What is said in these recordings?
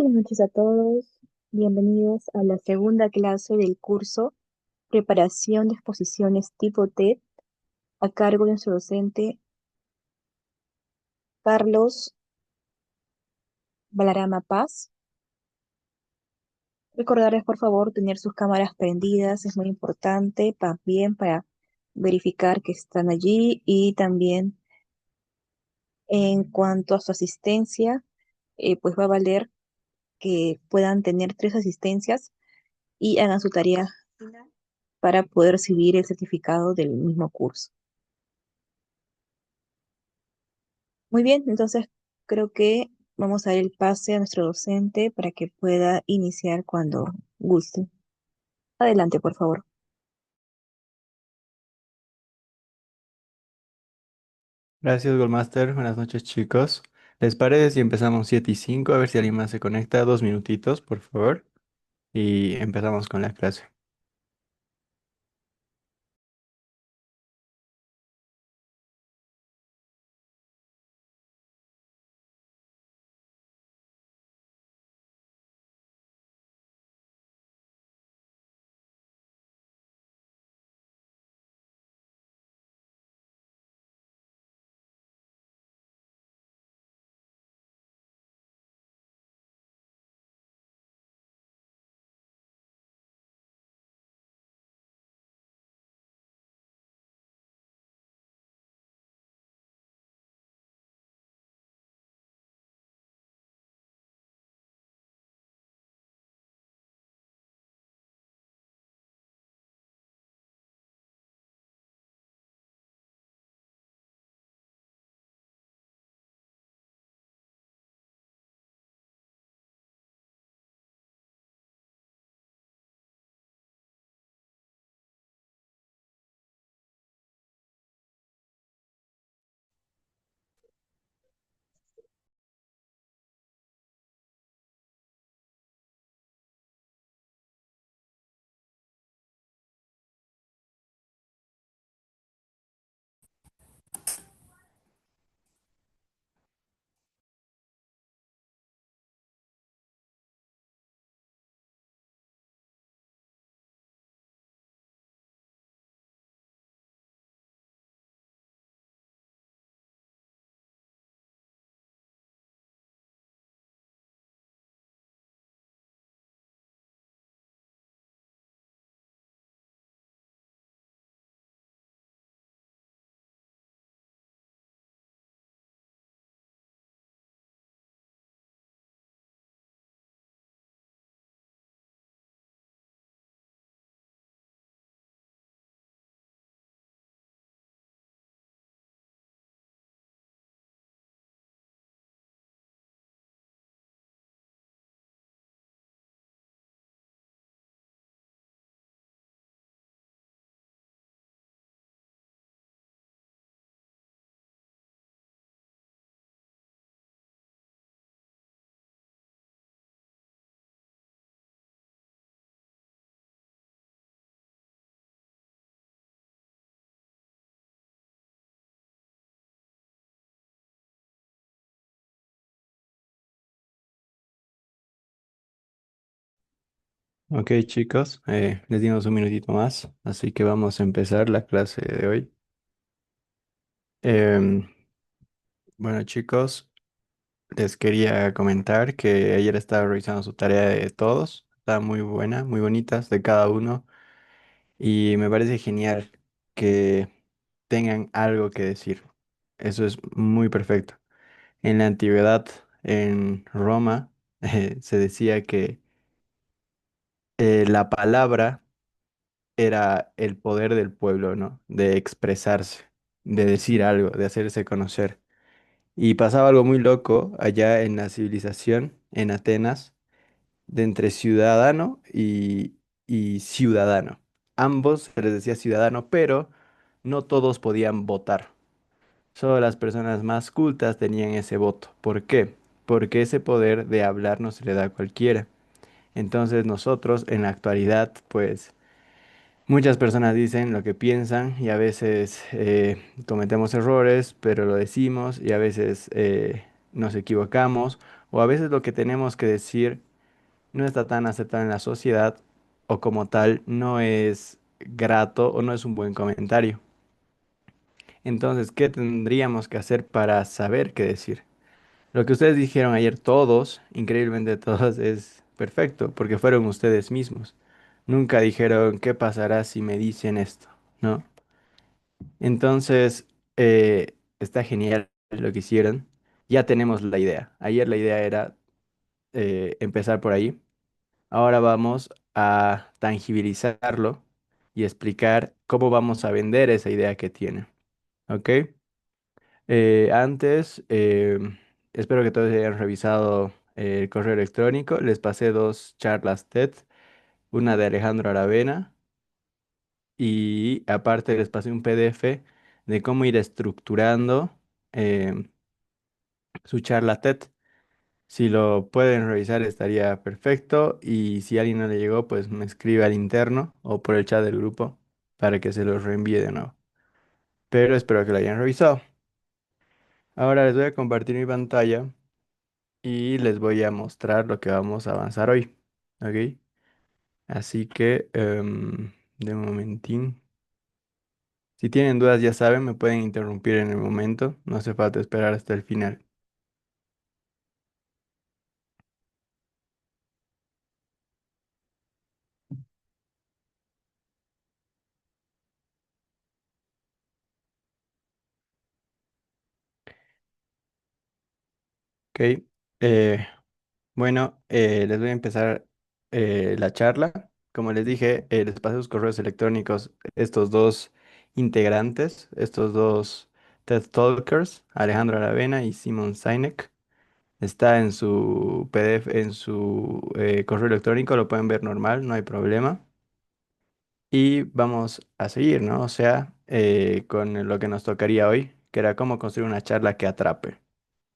Buenas noches a todos. Bienvenidos a la segunda clase del curso Preparación de exposiciones tipo TED a cargo de nuestro docente Carlos Balarama Paz. Recordarles por favor tener sus cámaras prendidas, es muy importante también para verificar que están allí y también en cuanto a su asistencia, pues va a valer que puedan tener 3 asistencias y hagan su tarea final para poder recibir el certificado del mismo curso. Muy bien, entonces creo que vamos a dar el pase a nuestro docente para que pueda iniciar cuando guste. Adelante, por favor. Gracias, Goldmaster. Buenas noches, chicos. ¿Les parece si empezamos 7:05? A ver si alguien más se conecta. 2 minutitos, por favor. Y empezamos con la clase. Ok, chicos, les dimos un minutito más, así que vamos a empezar la clase de hoy. Em, bueno, chicos, les quería comentar que ayer estaba revisando su tarea de todos. Está muy buena, muy bonitas de cada uno. Y me parece genial que tengan algo que decir. Eso es muy perfecto. En la antigüedad, en Roma, se decía que la palabra era el poder del pueblo, ¿no? De expresarse, de decir algo, de hacerse conocer. Y pasaba algo muy loco allá en la civilización, en Atenas, de entre ciudadano y ciudadano. Ambos se les decía ciudadano, pero no todos podían votar. Solo las personas más cultas tenían ese voto. ¿Por qué? Porque ese poder de hablar no se le da a cualquiera. Entonces nosotros en la actualidad, pues muchas personas dicen lo que piensan y a veces cometemos errores, pero lo decimos y a veces nos equivocamos o a veces lo que tenemos que decir no está tan aceptado en la sociedad o como tal no es grato o no es un buen comentario. Entonces, ¿qué tendríamos que hacer para saber qué decir? Lo que ustedes dijeron ayer todos, increíblemente todos, es perfecto, porque fueron ustedes mismos. Nunca dijeron, ¿qué pasará si me dicen esto? ¿No? Entonces, está genial lo que hicieron. Ya tenemos la idea. Ayer la idea era empezar por ahí. Ahora vamos a tangibilizarlo y explicar cómo vamos a vender esa idea que tiene. ¿Ok? Antes, espero que todos hayan revisado el correo electrónico. Les pasé dos charlas TED, una de Alejandro Aravena y aparte les pasé un PDF de cómo ir estructurando em, su charla TED. Si lo pueden revisar estaría perfecto y si a alguien no le llegó, pues me escribe al interno o por el chat del grupo para que se los reenvíe de nuevo. Pero espero que lo hayan revisado. Ahora les voy a compartir mi pantalla y les voy a mostrar lo que vamos a avanzar hoy. ¿Ok? Así que, de momentín. Si tienen dudas, ya saben, me pueden interrumpir en el momento. No hace falta esperar hasta el final. ¿Ok? Eh, bueno, les voy a empezar la charla. Como les dije, les pasé sus correos electrónicos estos dos integrantes, estos dos TED Talkers, Alejandro Aravena y Simon Sinek. Está en su PDF, en su correo electrónico, lo pueden ver normal, no hay problema. Y vamos a seguir, ¿no? O sea, con lo que nos tocaría hoy, que era cómo construir una charla que atrape.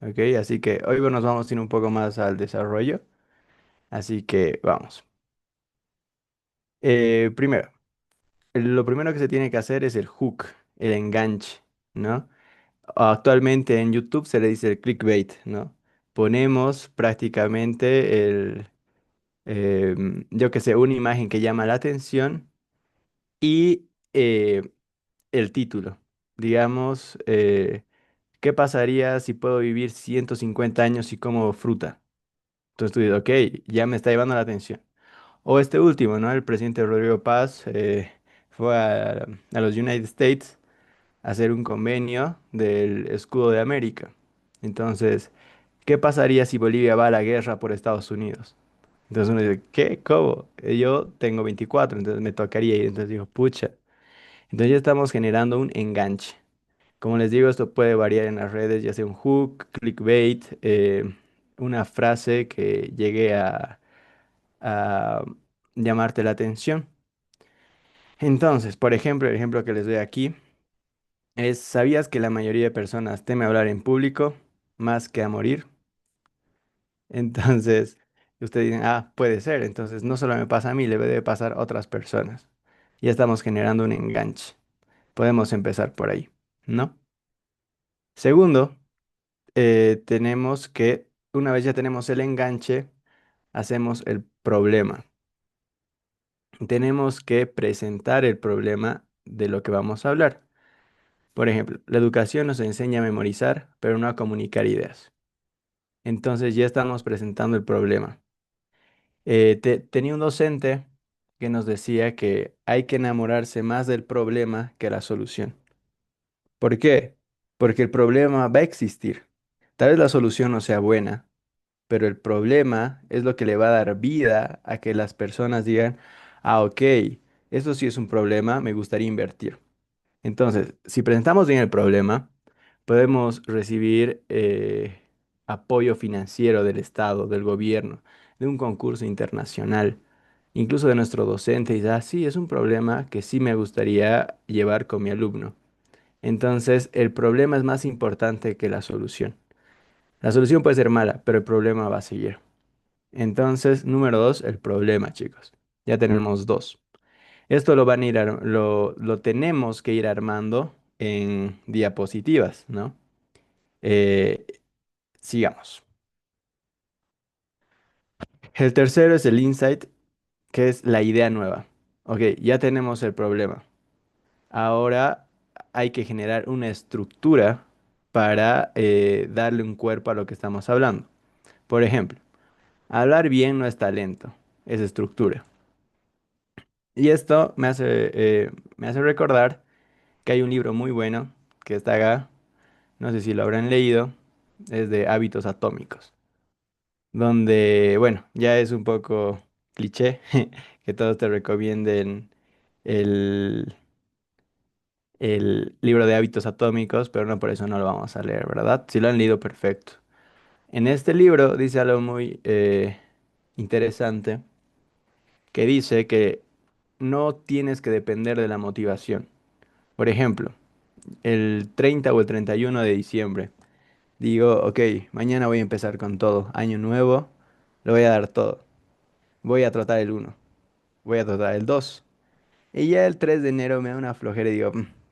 ¿Ok? Así que hoy nos vamos a ir un poco más al desarrollo. Así que vamos. Primero, lo primero que se tiene que hacer es el hook, el enganche, ¿no? Actualmente en YouTube se le dice el clickbait, ¿no? Ponemos prácticamente yo que sé, una imagen que llama la atención y el título. Digamos, ¿qué pasaría si puedo vivir 150 años y como fruta? Entonces tú dices, ok, ya me está llevando la atención. O este último, ¿no? El presidente Rodrigo Paz fue a los United States a hacer un convenio del escudo de América. Entonces, ¿qué pasaría si Bolivia va a la guerra por Estados Unidos? Entonces uno dice, ¿qué? ¿Cómo? Yo tengo 24, entonces me tocaría ir. Entonces digo, pucha. Entonces ya estamos generando un enganche. Como les digo, esto puede variar en las redes, ya sea un hook, clickbait, una frase que llegue a llamarte la atención. Entonces, por ejemplo, el ejemplo que les doy aquí es, ¿sabías que la mayoría de personas teme hablar en público más que a morir? Entonces, ustedes dicen, ah, puede ser. Entonces, no solo me pasa a mí, le debe pasar a otras personas. Ya estamos generando un enganche. Podemos empezar por ahí, ¿no? Segundo, tenemos que, una vez ya tenemos el enganche, hacemos el problema. Tenemos que presentar el problema de lo que vamos a hablar. Por ejemplo, la educación nos enseña a memorizar, pero no a comunicar ideas. Entonces ya estamos presentando el problema. Tenía un docente que nos decía que hay que enamorarse más del problema que la solución. ¿Por qué? Porque el problema va a existir. Tal vez la solución no sea buena, pero el problema es lo que le va a dar vida a que las personas digan, ah, ok, esto sí es un problema, me gustaría invertir. Entonces, si presentamos bien el problema, podemos recibir apoyo financiero del Estado, del gobierno, de un concurso internacional, incluso de nuestro docente, y dice, ah, sí, es un problema que sí me gustaría llevar con mi alumno. Entonces, el problema es más importante que la solución. La solución puede ser mala, pero el problema va a seguir. Entonces, número dos, el problema, chicos. Ya tenemos dos. Esto lo van a ir, lo tenemos que ir armando en diapositivas, ¿no? Eh, Sigamos. El tercero es el insight, que es la idea nueva. Ok, ya tenemos el problema. Ahora hay que generar una estructura para darle un cuerpo a lo que estamos hablando. Por ejemplo, hablar bien no es talento, es estructura. Y esto me hace recordar que hay un libro muy bueno que está acá, no sé si lo habrán leído, es de Hábitos Atómicos, donde, bueno, ya es un poco cliché que todos te recomienden el, el libro de Hábitos Atómicos, pero no por eso no lo vamos a leer, ¿verdad? Si lo han leído, perfecto. En este libro dice algo muy interesante, que dice que no tienes que depender de la motivación. Por ejemplo, el 30 o el 31 de diciembre, digo, ok, mañana voy a empezar con todo, año nuevo, lo voy a dar todo. Voy a tratar el uno, voy a tratar el 2. Y ya el 3 de enero me da una flojera y digo,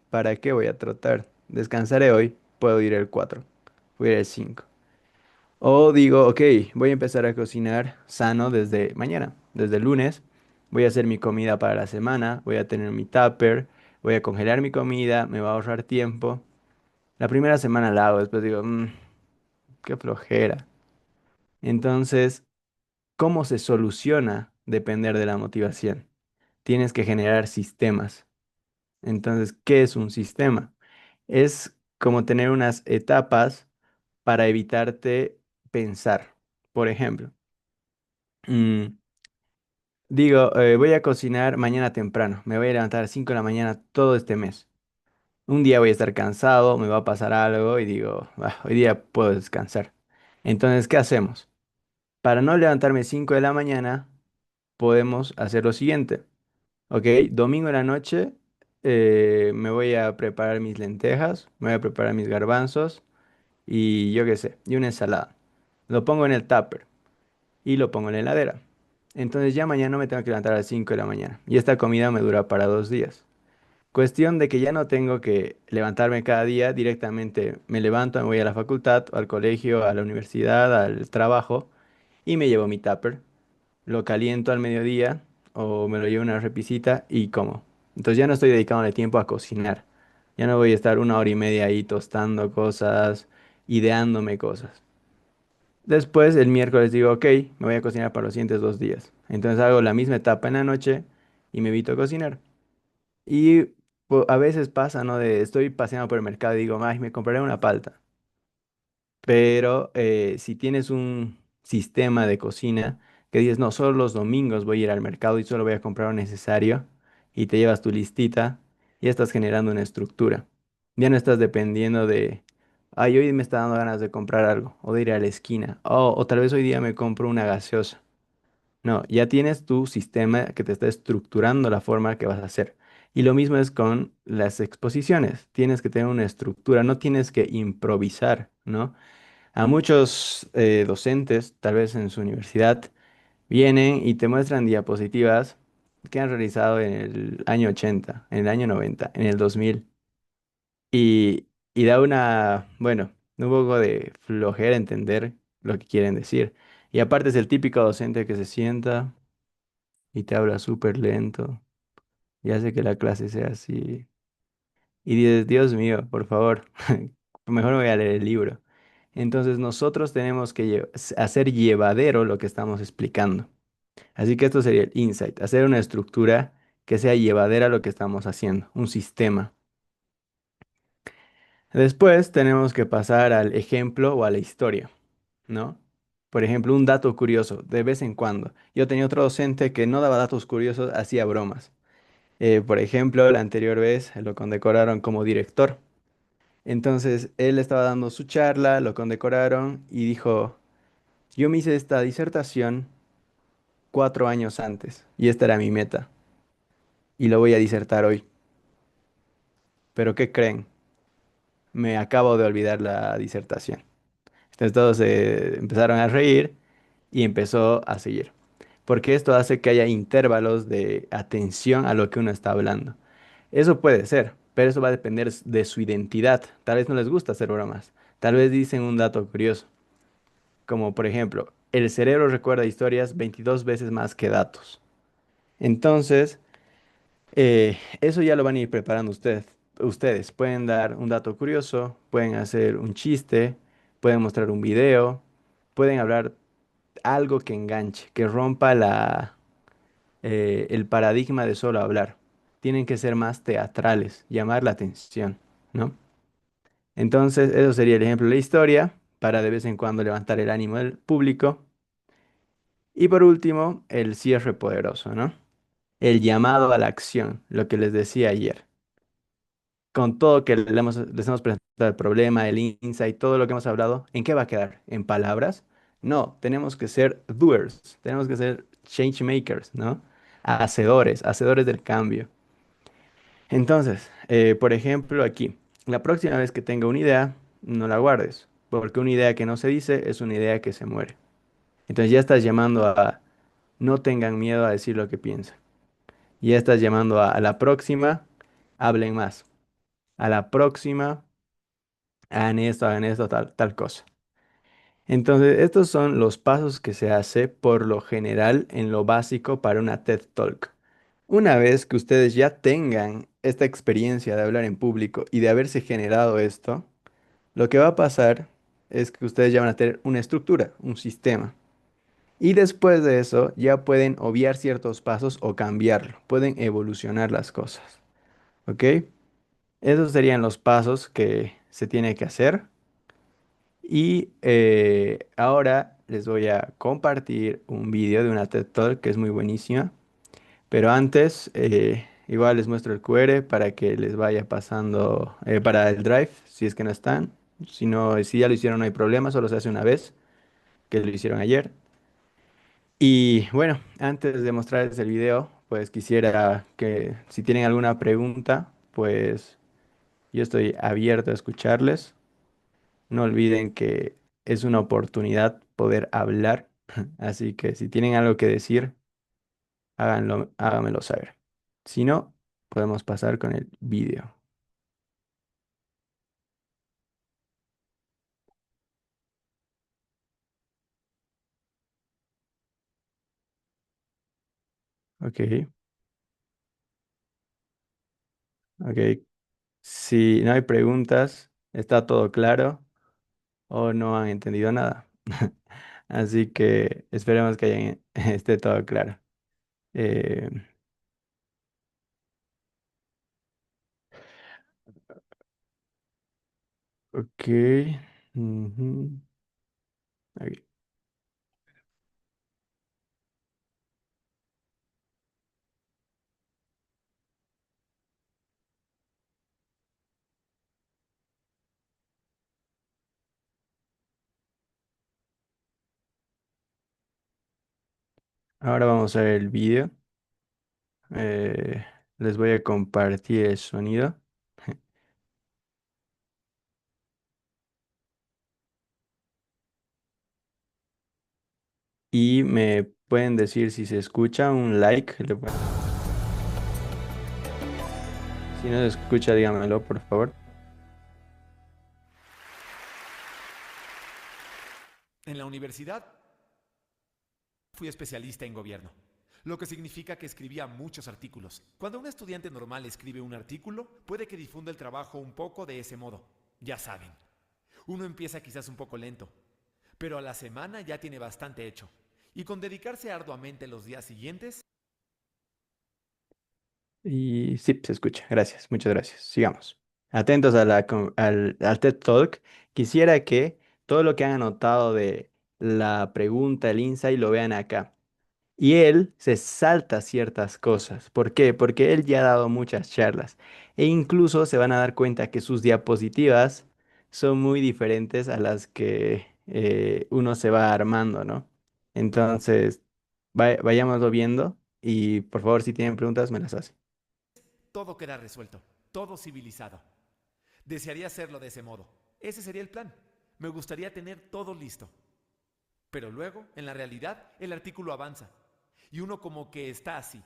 ¿para qué voy a trotar? Descansaré hoy, puedo ir el 4, voy a ir el 5. O digo, ok, voy a empezar a cocinar sano desde mañana, desde el lunes. Voy a hacer mi comida para la semana, voy a tener mi tupper, voy a congelar mi comida, me va a ahorrar tiempo. La primera semana la hago, después digo, qué flojera. Entonces, ¿cómo se soluciona depender de la motivación? Tienes que generar sistemas. Entonces, ¿qué es un sistema? Es como tener unas etapas para evitarte pensar. Por ejemplo, mm, digo, voy a cocinar mañana temprano. Me voy a levantar a las 5 de la mañana todo este mes. Un día voy a estar cansado, me va a pasar algo y digo, "Ah, hoy día puedo descansar". Entonces, ¿qué hacemos? Para no levantarme 5 de la mañana, podemos hacer lo siguiente. Ok, domingo en la noche me voy a preparar mis lentejas, me voy a preparar mis garbanzos y yo qué sé, y una ensalada. Lo pongo en el tupper y lo pongo en la heladera. Entonces ya mañana no me tengo que levantar a las 5 de la mañana y esta comida me dura para 2 días. Cuestión de que ya no tengo que levantarme cada día, directamente me levanto, me voy a la facultad, al colegio, a la universidad, al trabajo y me llevo mi tupper, lo caliento al mediodía o me lo llevo a una repisita y como. Entonces ya no estoy dedicándole tiempo a cocinar. Ya no voy a estar 1 hora y media ahí tostando cosas, ideándome cosas. Después el miércoles digo, ok, me voy a cocinar para los siguientes 2 días. Entonces hago la misma etapa en la noche y me evito cocinar. Y a veces pasa, ¿no? De estoy paseando por el mercado y digo, ay, me compraré una palta. Pero si tienes un sistema de cocina que dices, no, solo los domingos voy a ir al mercado y solo voy a comprar lo necesario y te llevas tu listita, ya estás generando una estructura. Ya no estás dependiendo de, ay, hoy me está dando ganas de comprar algo o de ir a la esquina o tal vez hoy día me compro una gaseosa. No, ya tienes tu sistema que te está estructurando la forma que vas a hacer. Y lo mismo es con las exposiciones. Tienes que tener una estructura, no tienes que improvisar, ¿no? A muchos docentes, tal vez en su universidad, vienen y te muestran diapositivas que han realizado en el año 80, en el año 90, en el 2000. Y da bueno, un poco de flojera entender lo que quieren decir. Y aparte es el típico docente que se sienta y te habla súper lento y hace que la clase sea así. Y dices, Dios mío, por favor, mejor me voy a leer el libro. Entonces nosotros tenemos que hacer llevadero lo que estamos explicando. Así que esto sería el insight, hacer una estructura que sea llevadera a lo que estamos haciendo, un sistema. Después tenemos que pasar al ejemplo o a la historia, ¿no? Por ejemplo, un dato curioso, de vez en cuando. Yo tenía otro docente que no daba datos curiosos, hacía bromas. Por ejemplo, la anterior vez lo condecoraron como director. Entonces, él estaba dando su charla, lo condecoraron y dijo, yo me hice esta disertación 4 años antes y esta era mi meta y lo voy a disertar hoy. Pero ¿qué creen? Me acabo de olvidar la disertación. Entonces todos se empezaron a reír y empezó a seguir. Porque esto hace que haya intervalos de atención a lo que uno está hablando. Eso puede ser, pero eso va a depender de su identidad. Tal vez no les gusta hacer bromas. Tal vez dicen un dato curioso. como por ejemplo, el cerebro recuerda historias 22 veces más que datos. Entonces, eso ya lo van a ir preparando ustedes. Pueden dar un dato curioso, pueden hacer un chiste, pueden mostrar un video, pueden hablar algo que enganche, que rompa el paradigma de solo hablar. Tienen que ser más teatrales, llamar la atención, ¿no? Entonces, eso sería el ejemplo de la historia, para de vez en cuando levantar el ánimo del público. Y por último, el cierre poderoso, ¿no? El llamado a la acción, lo que les decía ayer. Con todo que les hemos presentado el problema, el insight, todo lo que hemos hablado, ¿en qué va a quedar? ¿En palabras? No, tenemos que ser doers, tenemos que ser change makers, ¿no? Hacedores, hacedores del cambio. Entonces, por ejemplo, aquí, la próxima vez que tenga una idea, no la guardes, porque una idea que no se dice es una idea que se muere. Entonces ya estás llamando a no tengan miedo a decir lo que piensan. Ya estás llamando a la próxima, hablen más. A la próxima, hagan esto, tal, tal cosa. Entonces, estos son los pasos que se hace por lo general en lo básico para una TED Talk. Una vez que ustedes ya tengan esta experiencia de hablar en público y de haberse generado esto, lo que va a pasar es que ustedes ya van a tener una estructura, un sistema. Y después de eso ya pueden obviar ciertos pasos o cambiarlo, pueden evolucionar las cosas. ¿Ok? Esos serían los pasos que se tiene que hacer. Y ahora les voy a compartir un vídeo de una TED Talk que es muy buenísima. Pero antes, igual les muestro el QR para que les vaya pasando para el Drive, si es que no están. Si no, si ya lo hicieron, no hay problema, solo se hace una vez, que lo hicieron ayer. Y bueno, antes de mostrarles el video, pues quisiera que si tienen alguna pregunta, pues yo estoy abierto a escucharles. No olviden que es una oportunidad poder hablar, así que si tienen algo que decir, háganmelo saber. Si no, podemos pasar con el vídeo. Ok, ok. Si no hay preguntas, está todo claro o no han entendido nada. Así que esperemos que esté todo claro. Eh, ok. Ujú, ok. Ahora vamos a ver el vídeo. Eh, les voy a compartir el sonido y me pueden decir si se escucha un like. Si no se escucha, díganmelo, por favor. En la universidad fui especialista en gobierno, lo que significa que escribía muchos artículos. Cuando un estudiante normal escribe un artículo, puede que difunda el trabajo un poco de ese modo. Ya saben, uno empieza quizás un poco lento, pero a la semana ya tiene bastante hecho. Y con dedicarse arduamente los días siguientes, Y sí, se escucha. Gracias, muchas gracias. Sigamos. Atentos a al TED Talk. Quisiera que todo lo que han anotado de la pregunta, el insight, lo vean acá. Y él se salta ciertas cosas. ¿Por qué? Porque él ya ha dado muchas charlas. E incluso se van a dar cuenta que sus diapositivas son muy diferentes a las que uno se va armando, ¿no? Entonces, vayámoslo viendo y por favor, si tienen preguntas, me las hacen. todo queda resuelto, todo civilizado. Desearía hacerlo de ese modo. Ese sería el plan. Me gustaría tener todo listo. Pero luego, en la realidad, el artículo avanza. Y uno como que está así.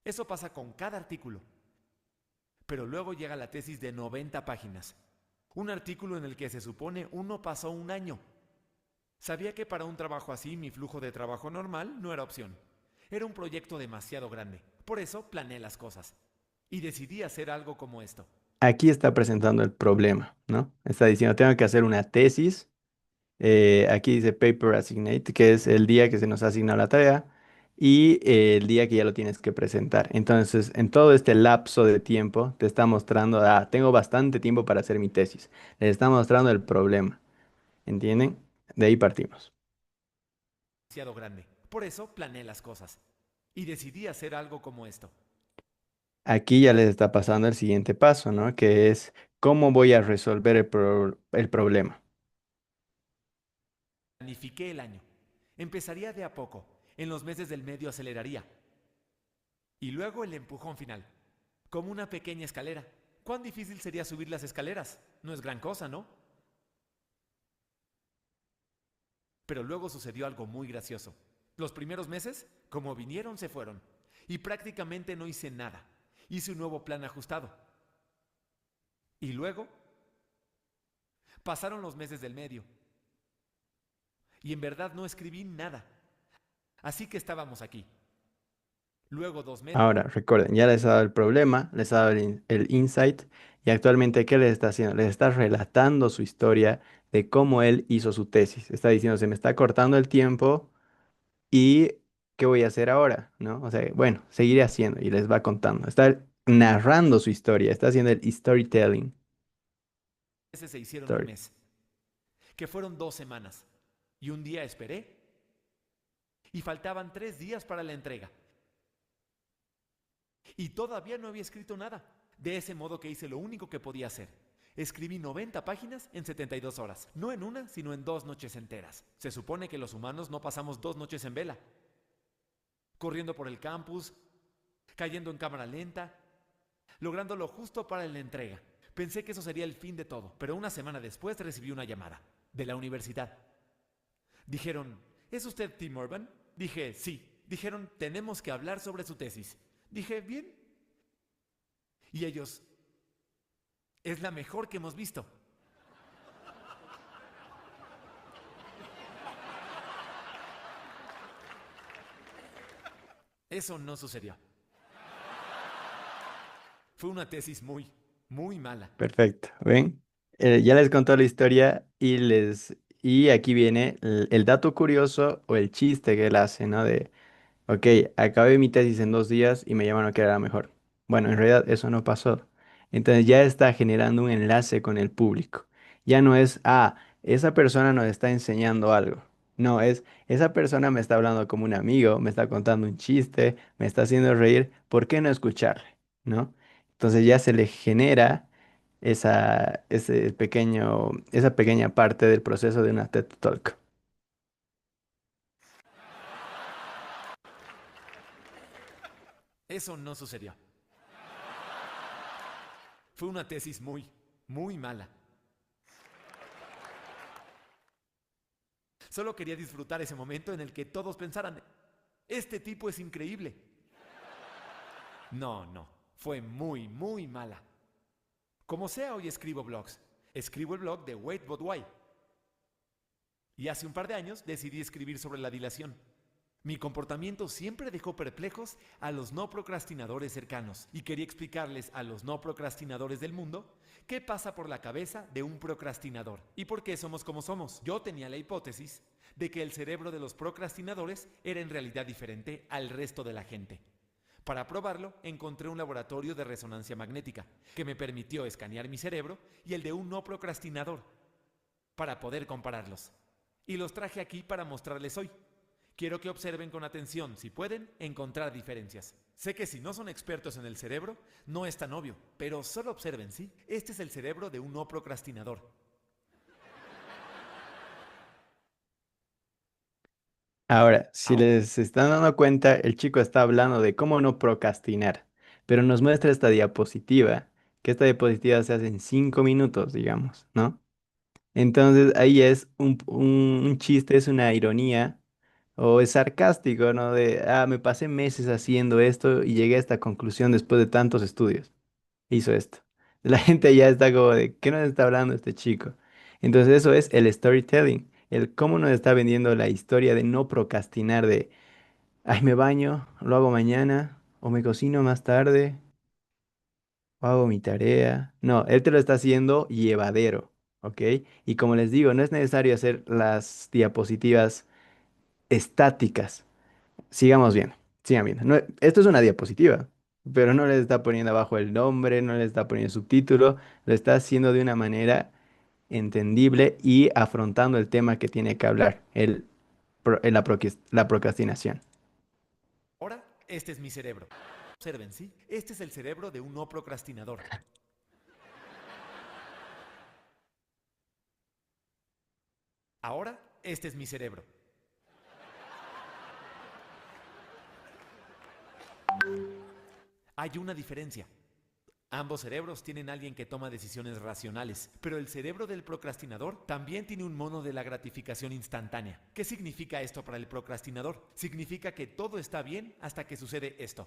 Eso pasa con cada artículo. Pero luego llega la tesis de 90 páginas. Un artículo en el que se supone uno pasó un año. Sabía que para un trabajo así mi flujo de trabajo normal no era opción. Era un proyecto demasiado grande. Por eso planeé las cosas. Y decidí hacer algo como esto. Aquí está presentando el problema, ¿no? Está diciendo, tengo que hacer una tesis. Aquí dice paper assignate, que es el día que se nos asigna la tarea y el día que ya lo tienes que presentar. Entonces, en todo este lapso de tiempo, te está mostrando, tengo bastante tiempo para hacer mi tesis. Les está mostrando el problema, ¿entienden? De ahí partimos. Demasiado grande. Por eso planeé las cosas. Y decidí hacer algo como esto. Aquí ya les está pasando el siguiente paso, ¿no? Que es cómo voy a resolver el problema. Planifiqué el año. Empezaría de a poco. En los meses del medio aceleraría. Y luego el empujón final. Como una pequeña escalera. ¿Cuán difícil sería subir las escaleras? No es gran cosa, ¿no? Pero luego sucedió algo muy gracioso. Los primeros meses, como vinieron, se fueron. Y prácticamente no hice nada. Hice un nuevo plan ajustado. Y luego pasaron los meses del medio. Y en verdad no escribí nada. Así que estábamos aquí. Luego 2 meses. Ahora, recuerden, ya les ha dado el problema, les ha dado el insight y actualmente, ¿qué les está haciendo? Les está relatando su historia de cómo él hizo su tesis. Está diciendo, se me está cortando el tiempo y ¿qué voy a hacer ahora? ¿No? O sea, bueno, seguiré haciendo y les va contando. Está narrando su historia, está haciendo el storytelling. Se hicieron un Story. mes. Que fueron 2 semanas. Y un día esperé. Y faltaban 3 días para la entrega. Y todavía no había escrito nada. De ese modo que hice lo único que podía hacer. Escribí 90 páginas en 72 horas. No en una, sino en 2 noches enteras. Se supone que los humanos no pasamos 2 noches en vela. Corriendo por el campus, cayendo en cámara lenta, lográndolo justo para la entrega. Pensé que eso sería el fin de todo, pero una semana después recibí una llamada de la universidad. Dijeron, ¿es usted Tim Urban? Dije, sí. Dijeron, tenemos que hablar sobre su tesis. Dije, bien. Y ellos, es la mejor que hemos visto. Eso no sucedió. Fue una tesis muy, muy mala. Perfecto, ¿ven? Ya les contó la historia y aquí viene el dato curioso o el chiste que él hace, ¿no? De, ok, acabé mi tesis en 2 días y me llamaron que era la mejor. Bueno, en realidad eso no pasó. Entonces ya está generando un enlace con el público. Ya no es, esa persona nos está enseñando algo. No, es, esa persona me está hablando como un amigo, me está contando un chiste, me está haciendo reír, ¿por qué no escucharle? ¿No? Entonces ya se le genera esa pequeña parte del proceso de una TED Talk. Eso no sucedió. Fue una tesis muy, muy mala. Solo quería disfrutar ese momento en el que todos pensaran, este tipo es increíble. No, no, fue muy, muy mala. Como sea, hoy escribo blogs. Escribo el blog de Wait But Why. Y hace un par de años decidí escribir sobre la dilación. Mi comportamiento siempre dejó perplejos a los no procrastinadores cercanos y quería explicarles a los no procrastinadores del mundo qué pasa por la cabeza de un procrastinador y por qué somos como somos. Yo tenía la hipótesis de que el cerebro de los procrastinadores era en realidad diferente al resto de la gente. Para probarlo, encontré un laboratorio de resonancia magnética que me permitió escanear mi cerebro y el de un no procrastinador para poder compararlos. Y los traje aquí para mostrarles hoy. Quiero que observen con atención, si pueden, encontrar diferencias. Sé que si no son expertos en el cerebro, no es tan obvio, pero solo observen, ¿sí? Este es el cerebro de un no procrastinador. Ahora, si les están dando cuenta, el chico está hablando de cómo no procrastinar, pero nos muestra esta diapositiva, que esta diapositiva se hace en 5 minutos, digamos, ¿no? Entonces ahí es un chiste, es una ironía o es sarcástico, ¿no? De, me pasé meses haciendo esto y llegué a esta conclusión después de tantos estudios. Hizo esto. La gente ya está como de, ¿qué nos está hablando este chico? Entonces eso es el storytelling, el cómo nos está vendiendo la historia de no procrastinar, de, ay, me baño, lo hago mañana, o me cocino más tarde, o hago mi tarea. No, él te lo está haciendo llevadero, ¿ok? Y como les digo, no es necesario hacer las diapositivas estáticas. Sigamos viendo, sigan viendo. Esto es una diapositiva, pero no le está poniendo abajo el nombre, no le está poniendo subtítulo, lo está haciendo de una manera entendible y afrontando el tema que tiene que hablar, la procrastinación. Ahora, este es mi cerebro. Observen, ¿sí? Este es el cerebro de un no procrastinador. Ahora, este es mi cerebro. Hay una diferencia. Ambos cerebros tienen a alguien que toma decisiones racionales, pero el cerebro del procrastinador también tiene un mono de la gratificación instantánea. ¿Qué significa esto para el procrastinador? Significa que todo está bien hasta que sucede esto.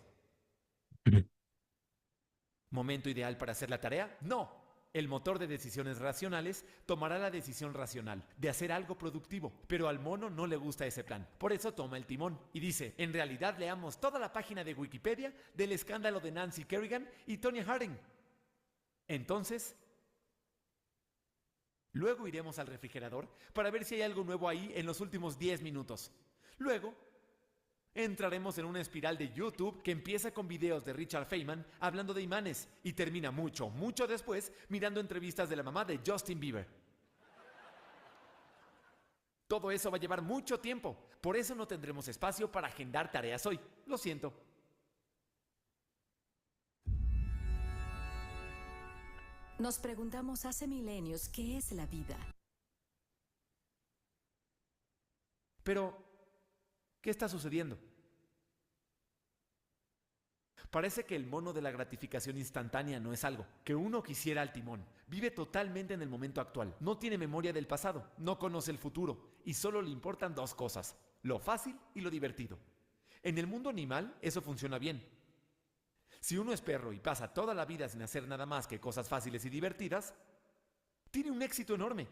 ¿Momento ideal para hacer la tarea? No. El motor de decisiones racionales tomará la decisión racional de hacer algo productivo, pero al mono no le gusta ese plan. Por eso toma el timón y dice, en realidad leamos toda la página de Wikipedia del escándalo de Nancy Kerrigan y Tonya Harding. Entonces, luego iremos al refrigerador para ver si hay algo nuevo ahí en los últimos 10 minutos. Luego, entraremos en una espiral de YouTube que empieza con videos de Richard Feynman hablando de imanes y termina mucho, mucho después mirando entrevistas de la mamá de Justin Bieber. Todo eso va a llevar mucho tiempo, por eso no tendremos espacio para agendar tareas hoy. Lo siento. Nos preguntamos hace milenios qué es la vida. Pero, ¿qué está sucediendo? Parece que el mono de la gratificación instantánea no es algo que uno quisiera al timón. Vive totalmente en el momento actual. No tiene memoria del pasado, no conoce el futuro y solo le importan dos cosas, lo fácil y lo divertido. En el mundo animal eso funciona bien. Si uno es perro y pasa toda la vida sin hacer nada más que cosas fáciles y divertidas, tiene un éxito enorme.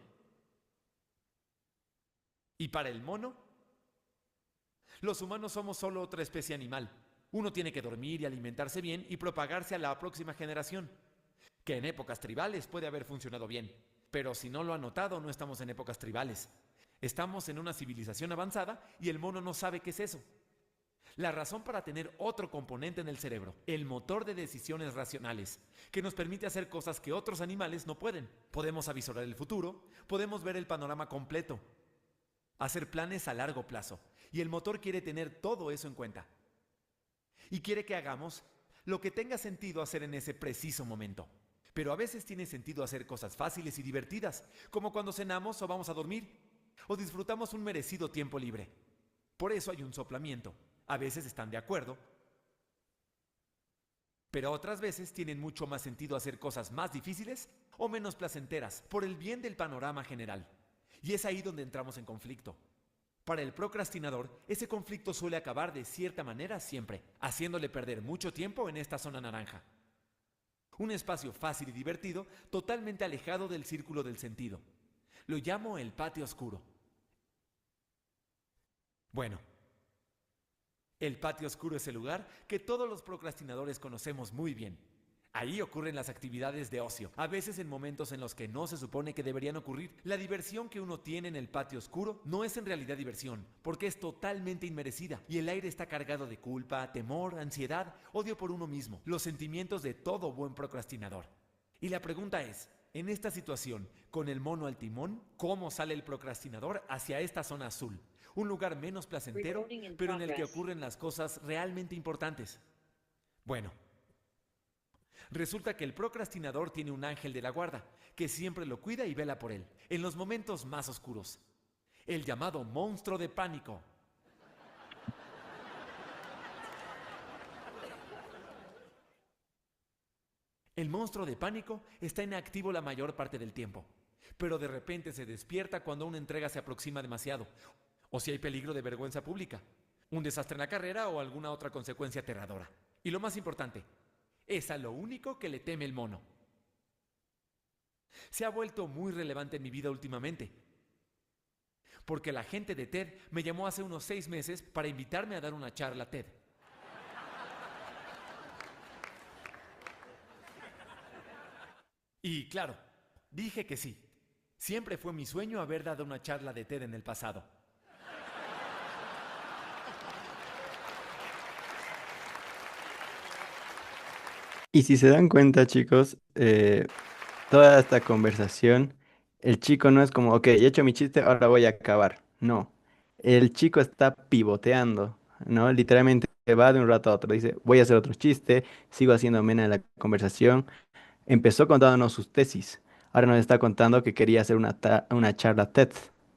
Y para el mono, los humanos somos solo otra especie animal. Uno tiene que dormir y alimentarse bien y propagarse a la próxima generación, que en épocas tribales puede haber funcionado bien. Pero si no lo han notado, no estamos en épocas tribales. Estamos en una civilización avanzada y el mono no sabe qué es eso. La razón para tener otro componente en el cerebro, el motor de decisiones racionales, que nos permite hacer cosas que otros animales no pueden. Podemos avisorar el futuro, podemos ver el panorama completo, hacer planes a largo plazo. Y el motor quiere tener todo eso en cuenta. Y quiere que hagamos lo que tenga sentido hacer en ese preciso momento. Pero a veces tiene sentido hacer cosas fáciles y divertidas, como cuando cenamos o vamos a dormir, o disfrutamos un merecido tiempo libre. Por eso hay un soplamiento. A veces están de acuerdo, pero otras veces tienen mucho más sentido hacer cosas más difíciles o menos placenteras, por el bien del panorama general. Y es ahí donde entramos en conflicto. Para el procrastinador, ese conflicto suele acabar de cierta manera siempre, haciéndole perder mucho tiempo en esta zona naranja. Un espacio fácil y divertido, totalmente alejado del círculo del sentido. Lo llamo el patio oscuro. Bueno, el patio oscuro es el lugar que todos los procrastinadores conocemos muy bien. Ahí ocurren las actividades de ocio, a veces en momentos en los que no se supone que deberían ocurrir. La diversión que uno tiene en el patio oscuro no es en realidad diversión, porque es totalmente inmerecida y el aire está cargado de culpa, temor, ansiedad, odio por uno mismo, los sentimientos de todo buen procrastinador. Y la pregunta es, en esta situación, con el mono al timón, ¿cómo sale el procrastinador hacia esta zona azul? Un lugar menos placentero, pero en el que ocurren las cosas realmente importantes. Bueno, resulta que el procrastinador tiene un ángel de la guarda, que siempre lo cuida y vela por él, en los momentos más oscuros. El llamado monstruo de pánico. El monstruo de pánico está inactivo la mayor parte del tiempo, pero de repente se despierta cuando una entrega se aproxima demasiado, o si hay peligro de vergüenza pública, un desastre en la carrera o alguna otra consecuencia aterradora. Y lo más importante, es a lo único que le teme el mono. Se ha vuelto muy relevante en mi vida últimamente, porque la gente de TED me llamó hace unos 6 meses para invitarme a dar una charla TED. Y claro, dije que sí. Siempre fue mi sueño haber dado una charla de TED en el pasado. Y si se dan cuenta, chicos, toda esta conversación, el chico no es como, ok, he hecho mi chiste, ahora voy a acabar. No, el chico está pivoteando, ¿no? Literalmente va de un rato a otro. Dice, voy a hacer otro chiste, sigo haciendo amena la conversación. Empezó contándonos sus tesis. Ahora nos está contando que quería hacer una charla TED.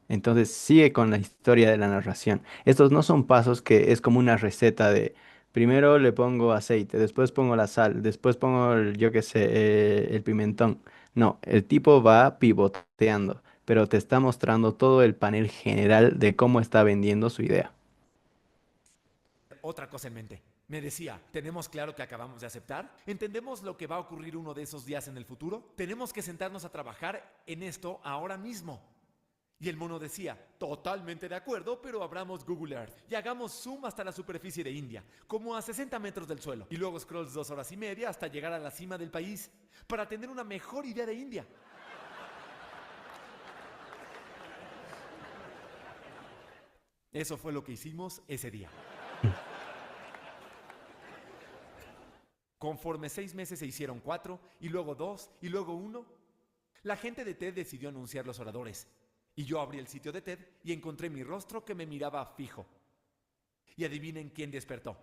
Entonces sigue con la historia de la narración. Estos no son pasos que es como una receta de primero le pongo aceite, después pongo la sal, después pongo yo qué sé, el pimentón. No, el tipo va pivoteando, pero te está mostrando todo el panel general de cómo está vendiendo su idea. Otra cosa en mente. Me decía, ¿tenemos claro que acabamos de aceptar? ¿Entendemos lo que va a ocurrir uno de esos días en el futuro? Tenemos que sentarnos a trabajar en esto ahora mismo. Y el mono decía, totalmente de acuerdo, pero abramos Google Earth y hagamos zoom hasta la superficie de India, como a 60 metros del suelo. Y luego scrolls 2 horas y media hasta llegar a la cima del país, para tener una mejor idea de India. Eso fue lo que hicimos ese día. Conforme 6 meses se hicieron 4, y luego 2, y luego 1, la gente de TED decidió anunciar los oradores. Y yo abrí el sitio de TED y encontré mi rostro que me miraba fijo. Y adivinen quién despertó.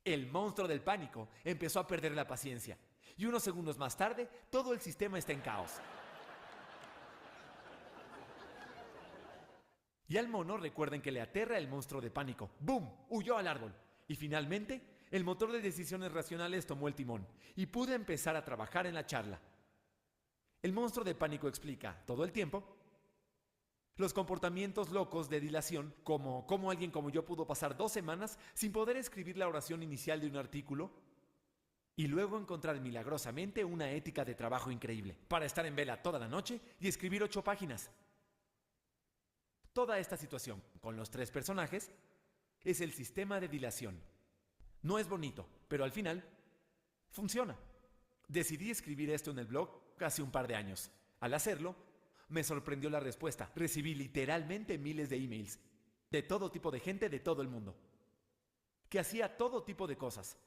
El monstruo del pánico empezó a perder la paciencia. Y unos segundos más tarde, todo el sistema está en caos. Y al mono recuerden que le aterra el monstruo de pánico. ¡Bum! Huyó al árbol. Y finalmente, el motor de decisiones racionales tomó el timón y pude empezar a trabajar en la charla. El monstruo de pánico explica, todo el tiempo, los comportamientos locos de dilación, como cómo alguien como yo pudo pasar 2 semanas sin poder escribir la oración inicial de un artículo y luego encontrar milagrosamente una ética de trabajo increíble para estar en vela toda la noche y escribir 8 páginas. Toda esta situación, con los 3 personajes, es el sistema de dilación. No es bonito, pero al final, funciona. Decidí escribir esto en el blog hace un par de años. Al hacerlo, me sorprendió la respuesta. Recibí literalmente miles de emails de todo tipo de gente de todo el mundo, que hacía todo tipo de cosas.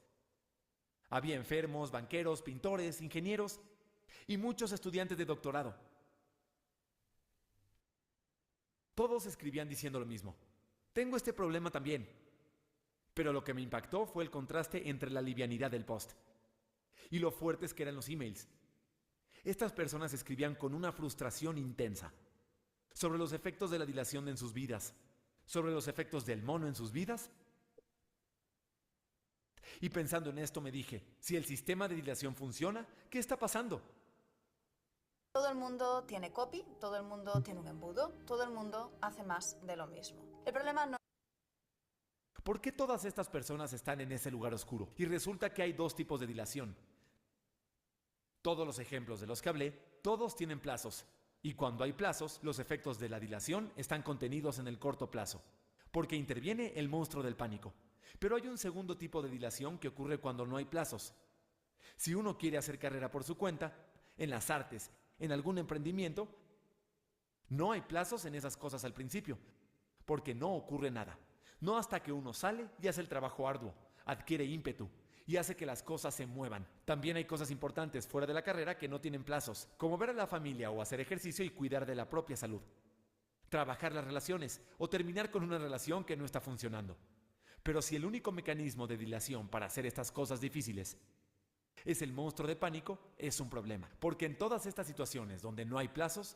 Había enfermos, banqueros, pintores, ingenieros y muchos estudiantes de doctorado. Todos escribían diciendo lo mismo. Tengo este problema también. Pero lo que me impactó fue el contraste entre la livianidad del post y lo fuertes que eran los emails. Estas personas escribían con una frustración intensa sobre los efectos de la dilación en sus vidas, sobre los efectos del mono en sus vidas. Y pensando en esto me dije, si el sistema de dilación funciona, ¿qué está pasando? Todo el mundo tiene copy, todo el mundo tiene un embudo, todo el mundo hace más de lo mismo. El problema no... ¿Por qué todas estas personas están en ese lugar oscuro? Y resulta que hay 2 tipos de dilación. Todos los ejemplos de los que hablé, todos tienen plazos. Y cuando hay plazos, los efectos de la dilación están contenidos en el corto plazo, porque interviene el monstruo del pánico. Pero hay un segundo tipo de dilación que ocurre cuando no hay plazos. Si uno quiere hacer carrera por su cuenta, en las artes, en algún emprendimiento, no hay plazos en esas cosas al principio, porque no ocurre nada. No hasta que uno sale y hace el trabajo arduo, adquiere ímpetu y hace que las cosas se muevan. También hay cosas importantes fuera de la carrera que no tienen plazos, como ver a la familia o hacer ejercicio y cuidar de la propia salud. Trabajar las relaciones o terminar con una relación que no está funcionando. Pero si el único mecanismo de dilación para hacer estas cosas difíciles es el monstruo de pánico, es un problema. Porque en todas estas situaciones donde no hay plazos,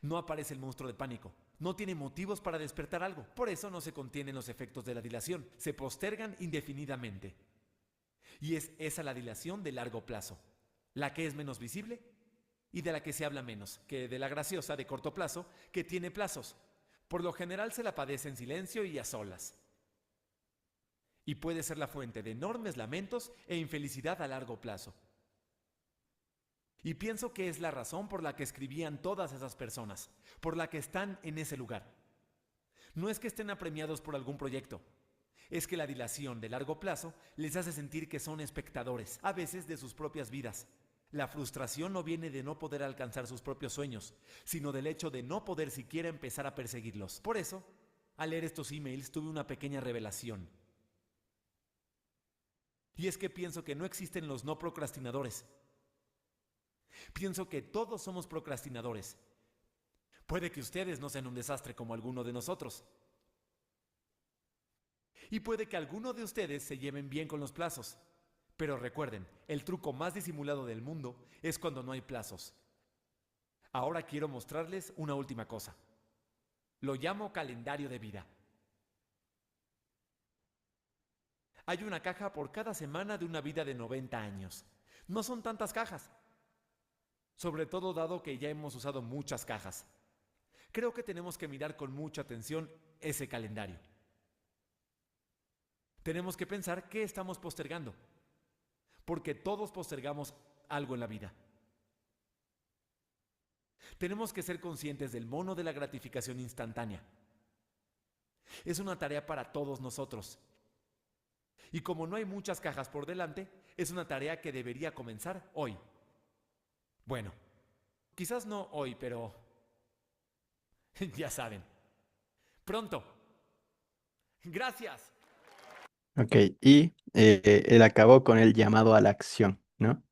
no aparece el monstruo de pánico. No tiene motivos para despertar algo. Por eso no se contienen los efectos de la dilación. Se postergan indefinidamente. Y es esa la dilación de largo plazo, la que es menos visible y de la que se habla menos, que de la graciosa de corto plazo, que tiene plazos. Por lo general se la padece en silencio y a solas. y puede ser la fuente de enormes lamentos e infelicidad a largo plazo. Y pienso que es la razón por la que escribían todas esas personas, por la que están en ese lugar. No es que estén apremiados por algún proyecto, es que la dilación de largo plazo les hace sentir que son espectadores, a veces de sus propias vidas. La frustración no viene de no poder alcanzar sus propios sueños, sino del hecho de no poder siquiera empezar a perseguirlos. Por eso, al leer estos emails tuve una pequeña revelación. Y es que pienso que no existen los no procrastinadores. Pienso que todos somos procrastinadores. Puede que ustedes no sean un desastre como alguno de nosotros. Y puede que alguno de ustedes se lleven bien con los plazos. Pero recuerden, el truco más disimulado del mundo es cuando no hay plazos. Ahora quiero mostrarles una última cosa. Lo llamo calendario de vida. Hay una caja por cada semana de una vida de 90 años. No son tantas cajas, sobre todo dado que ya hemos usado muchas cajas. Creo que tenemos que mirar con mucha atención ese calendario. Tenemos que pensar qué estamos postergando, porque todos postergamos algo en la vida. Tenemos que ser conscientes del mono de la gratificación instantánea. Es una tarea para todos nosotros. Y como no hay muchas cajas por delante, es una tarea que debería comenzar hoy. Bueno, quizás no hoy, pero ya saben, pronto. Gracias. Ok, y él acabó con el llamado a la acción, ¿no?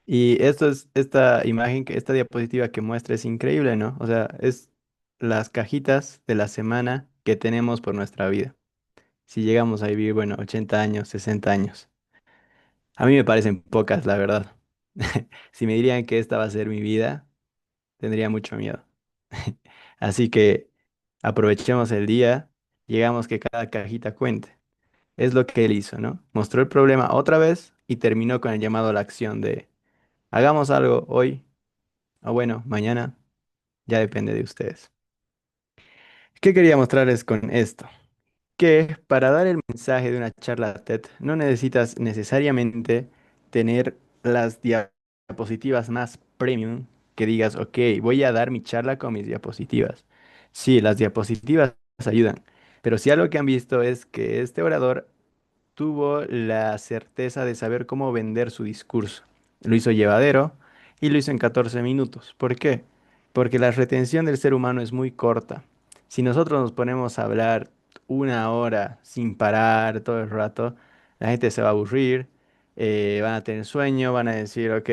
Y esta imagen, esta diapositiva que muestra es increíble, ¿no? O sea, es las cajitas de la semana que tenemos por nuestra vida. Si llegamos a vivir, bueno, 80 años, 60 años. A mí me parecen pocas, la verdad. Si me dirían que esta va a ser mi vida, tendría mucho miedo. Así que aprovechemos el día, llegamos que cada cajita cuente. Es lo que él hizo, ¿no? Mostró el problema otra vez y terminó con el llamado a la acción de hagamos algo hoy, o bueno, mañana, ya depende de ustedes. ¿Qué quería mostrarles con esto? Que para dar el mensaje de una charla TED no necesitas necesariamente tener las diapositivas más premium que digas, ok, voy a dar mi charla con mis diapositivas. Sí, las diapositivas ayudan, pero si algo que han visto es que este orador tuvo la certeza de saber cómo vender su discurso. Lo hizo llevadero y lo hizo en 14 minutos. ¿Por qué? Porque la retención del ser humano es muy corta. Si nosotros nos ponemos a hablar una hora sin parar todo el rato, la gente se va a aburrir, van a tener sueño, van a decir, ok,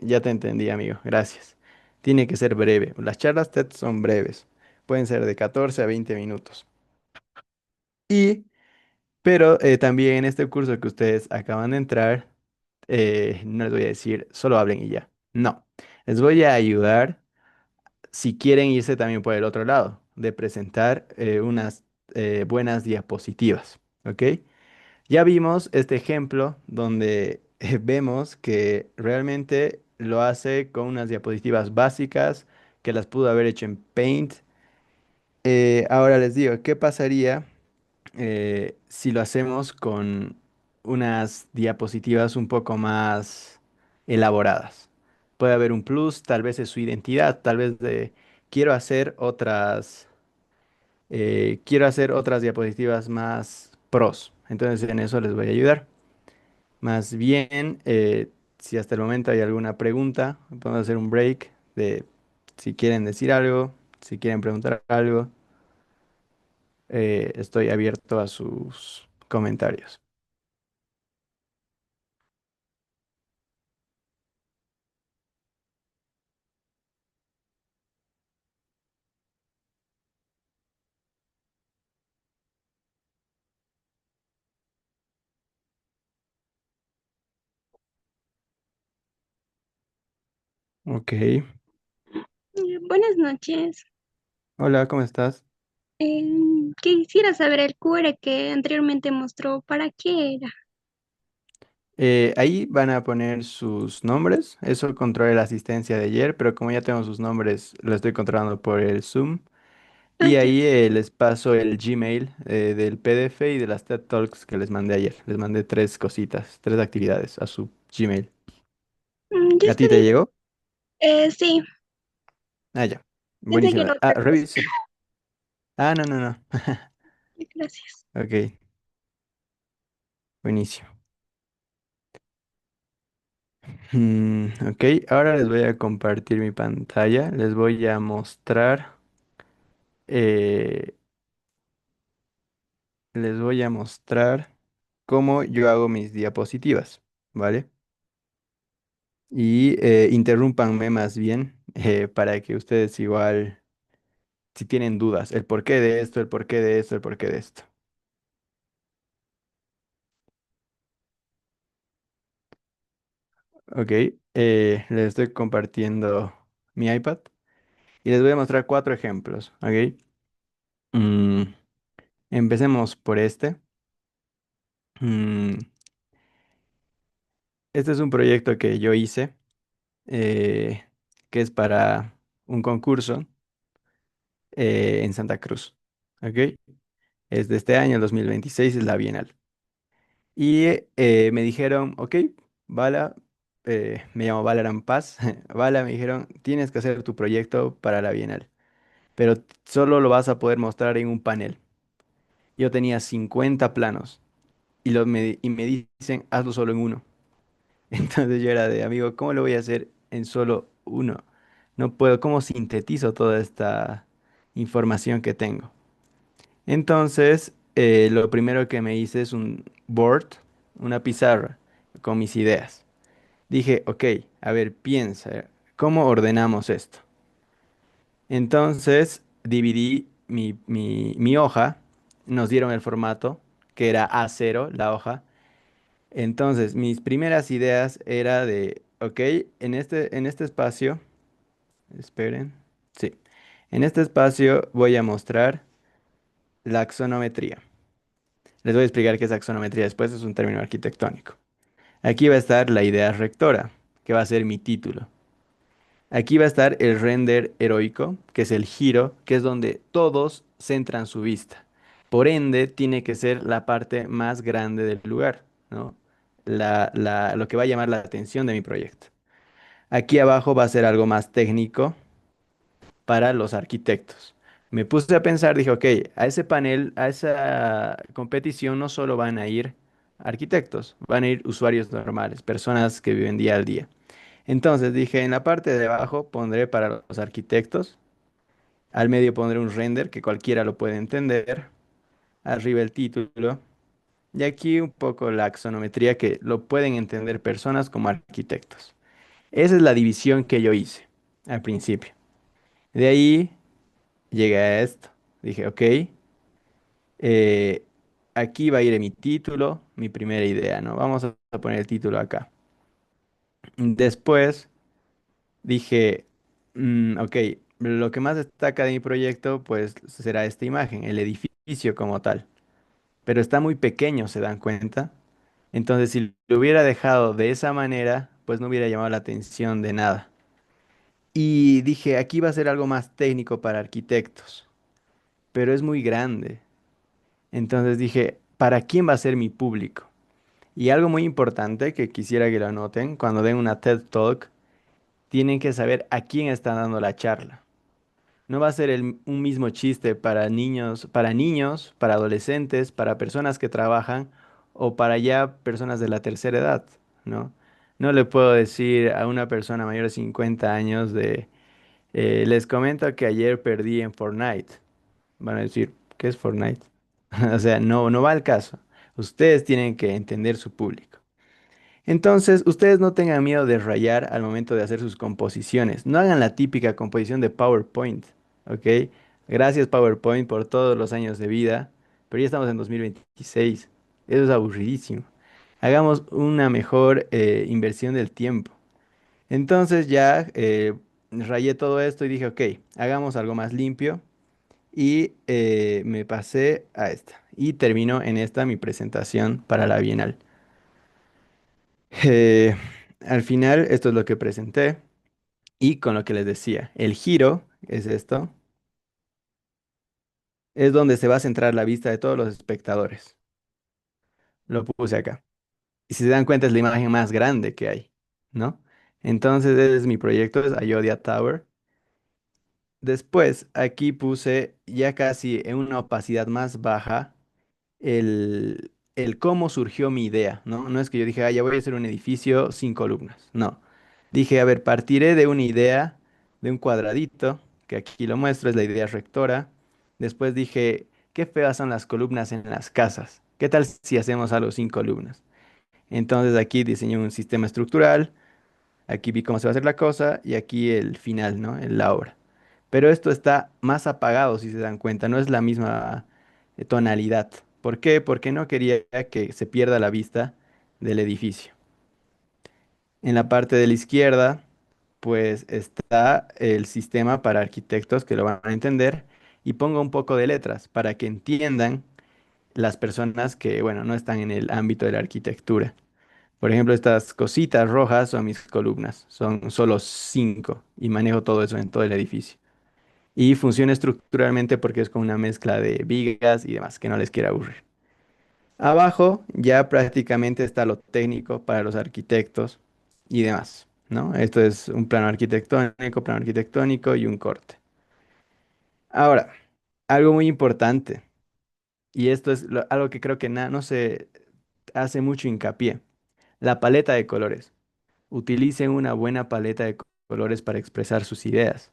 ya te entendí, amigo, gracias. Tiene que ser breve. Las charlas TED son breves. Pueden ser de 14 a 20 minutos. Y pero también en este curso que ustedes acaban de entrar, no les voy a decir solo hablen y ya. No, les voy a ayudar si quieren irse también por el otro lado, de presentar unas buenas diapositivas. ¿Ok? Ya vimos este ejemplo donde vemos que realmente lo hace con unas diapositivas básicas que las pudo haber hecho en Paint. Ahora les digo, ¿qué pasaría si lo hacemos con unas diapositivas un poco más elaboradas? Puede haber un plus, tal vez es su identidad, tal vez de quiero hacer otras diapositivas más pros. Entonces en eso les voy a ayudar. Más bien, si hasta el momento hay alguna pregunta, podemos hacer un break de si quieren decir algo, si quieren preguntar algo. Estoy abierto a sus comentarios. Ok. Buenas noches. Hola, ¿cómo estás? Quisiera saber el QR que anteriormente mostró, ¿para qué era? Ahí van a poner sus nombres. Eso controla la asistencia de ayer, pero como ya tengo sus nombres, lo estoy controlando por el Zoom. Y ahí les paso el Gmail del PDF y de las TED Talks que les mandé ayer. Les mandé tres cositas, tres actividades a su Gmail. Ya ¿A está ti te bien. llegó? Sí, Ah, ya. pensé que Buenísimo. era Ah, otra cosa. revise. Ah, no, no, no. Gracias. Ok, buenísimo. Ok, ahora les voy a compartir mi pantalla. Les voy a mostrar, eh, les voy a mostrar cómo yo hago mis diapositivas, ¿vale? Y interrúmpanme más bien para que ustedes igual, si tienen dudas, el porqué de esto, el porqué de esto, el porqué de esto. Ok, les estoy compartiendo mi iPad y les voy a mostrar cuatro ejemplos, ¿ok? Mm, empecemos por este. Mm, este es un proyecto que yo hice, eh, que es para un concurso en Santa Cruz, ¿ok? Es de este año, el 2026, es la Bienal. Y me dijeron, ok, Bala, me llamo Balaram Paz, Bala, me dijeron, tienes que hacer tu proyecto para la Bienal, pero solo lo vas a poder mostrar en un panel. Yo tenía 50 planos y me dicen, hazlo solo en uno. Entonces yo era de, amigo, ¿cómo lo voy a hacer en solo uno? No puedo, ¿cómo sintetizo toda esta información que tengo? Entonces, lo primero que me hice es un board, una pizarra con mis ideas. Dije, ok, a ver, piensa, ¿cómo ordenamos esto? Entonces, dividí mi hoja, nos dieron el formato, que era A0, la hoja. Entonces, mis primeras ideas era de, ok, en este espacio, esperen, sí, en este espacio voy a mostrar la axonometría. Les voy a explicar qué es axonometría después, es un término arquitectónico. Aquí va a estar la idea rectora, que va a ser mi título. Aquí va a estar el render heroico, que es el giro, que es donde todos centran su vista. Por ende, tiene que ser la parte más grande del lugar, ¿no? Lo que va a llamar la atención de mi proyecto. Aquí abajo va a ser algo más técnico para los arquitectos. Me puse a pensar, dije, ok, a ese panel, a esa competición no solo van a ir arquitectos, van a ir usuarios normales, personas que viven día al día. Entonces dije, en la parte de abajo pondré para los arquitectos, al medio pondré un render que cualquiera lo puede entender, arriba el título, y aquí un poco la axonometría que lo pueden entender personas como arquitectos. Esa es la división que yo hice al principio. De ahí llegué a esto. Dije, ok, eh, aquí va a ir mi título, mi primera idea, ¿no? Vamos a poner el título acá. Después dije, ok, lo que más destaca de mi proyecto, pues será esta imagen, el edificio como tal. Pero está muy pequeño, ¿se dan cuenta? Entonces, si lo hubiera dejado de esa manera, pues no hubiera llamado la atención de nada. Y dije, aquí va a ser algo más técnico para arquitectos, pero es muy grande. Entonces dije, ¿para quién va a ser mi público? Y algo muy importante que quisiera que lo anoten, cuando den una TED Talk, tienen que saber a quién están dando la charla. No va a ser un mismo chiste para niños, para adolescentes, para personas que trabajan o para ya personas de la tercera edad, ¿no? No le puedo decir a una persona mayor de 50 años de, les comento que ayer perdí en Fortnite. Van a decir, ¿qué es Fortnite? O sea, no, no va al caso. Ustedes tienen que entender su público. Entonces, ustedes no tengan miedo de rayar al momento de hacer sus composiciones. No hagan la típica composición de PowerPoint, ¿ok? Gracias PowerPoint por todos los años de vida, pero ya estamos en 2026. Eso es aburridísimo. Hagamos una mejor inversión del tiempo. Entonces ya rayé todo esto y dije, ok, hagamos algo más limpio y me pasé a esta. Y termino en esta mi presentación para la Bienal. Eh, al final, esto es lo que presenté y con lo que les decía, el giro es esto, es donde se va a centrar la vista de todos los espectadores. Lo puse acá. Y si se dan cuenta es la imagen más grande que hay, ¿no? Entonces ese es mi proyecto, es Ayodhya Tower. Después aquí puse ya casi en una opacidad más baja el cómo surgió mi idea, ¿no? No es que yo dije, ah, ya voy a hacer un edificio sin columnas, no. Dije, a ver, partiré de una idea, de un cuadradito, que aquí lo muestro, es la idea rectora. Después dije, qué feas son las columnas en las casas. ¿Qué tal si hacemos algo sin columnas? Entonces aquí diseñé un sistema estructural, aquí vi cómo se va a hacer la cosa y aquí el final, ¿no? La obra. Pero esto está más apagado, si se dan cuenta, no es la misma tonalidad. ¿Por qué? Porque no quería que se pierda la vista del edificio. En la parte de la izquierda, pues está el sistema para arquitectos que lo van a entender y pongo un poco de letras para que entiendan las personas que, bueno, no están en el ámbito de la arquitectura. Por ejemplo, estas cositas rojas son mis columnas, son solo 5 y manejo todo eso en todo el edificio. Y funciona estructuralmente porque es con una mezcla de vigas y demás, que no les quiera aburrir. Abajo ya prácticamente está lo técnico para los arquitectos y demás, ¿no? Esto es un plano arquitectónico y un corte. Ahora, algo muy importante, y esto es algo que creo que no se hace mucho hincapié, la paleta de colores. Utilicen una buena paleta de colores para expresar sus ideas.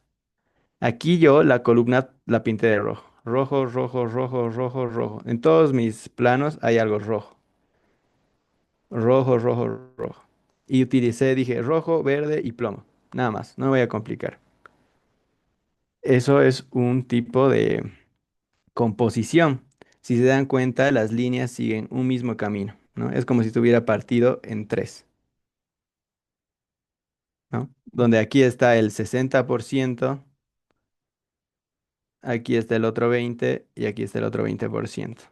Aquí yo la columna la pinté de rojo. Rojo, rojo, rojo, rojo, rojo. En todos mis planos hay algo rojo. Rojo, rojo, rojo. Y utilicé, dije, rojo, verde y plomo. Nada más, no me voy a complicar. Eso es un tipo de composición. Si se dan cuenta, las líneas siguen un mismo camino, ¿no? Es como si estuviera partido en tres, ¿no? Donde aquí está el 60%. Aquí está el otro 20 y aquí está el otro 20%.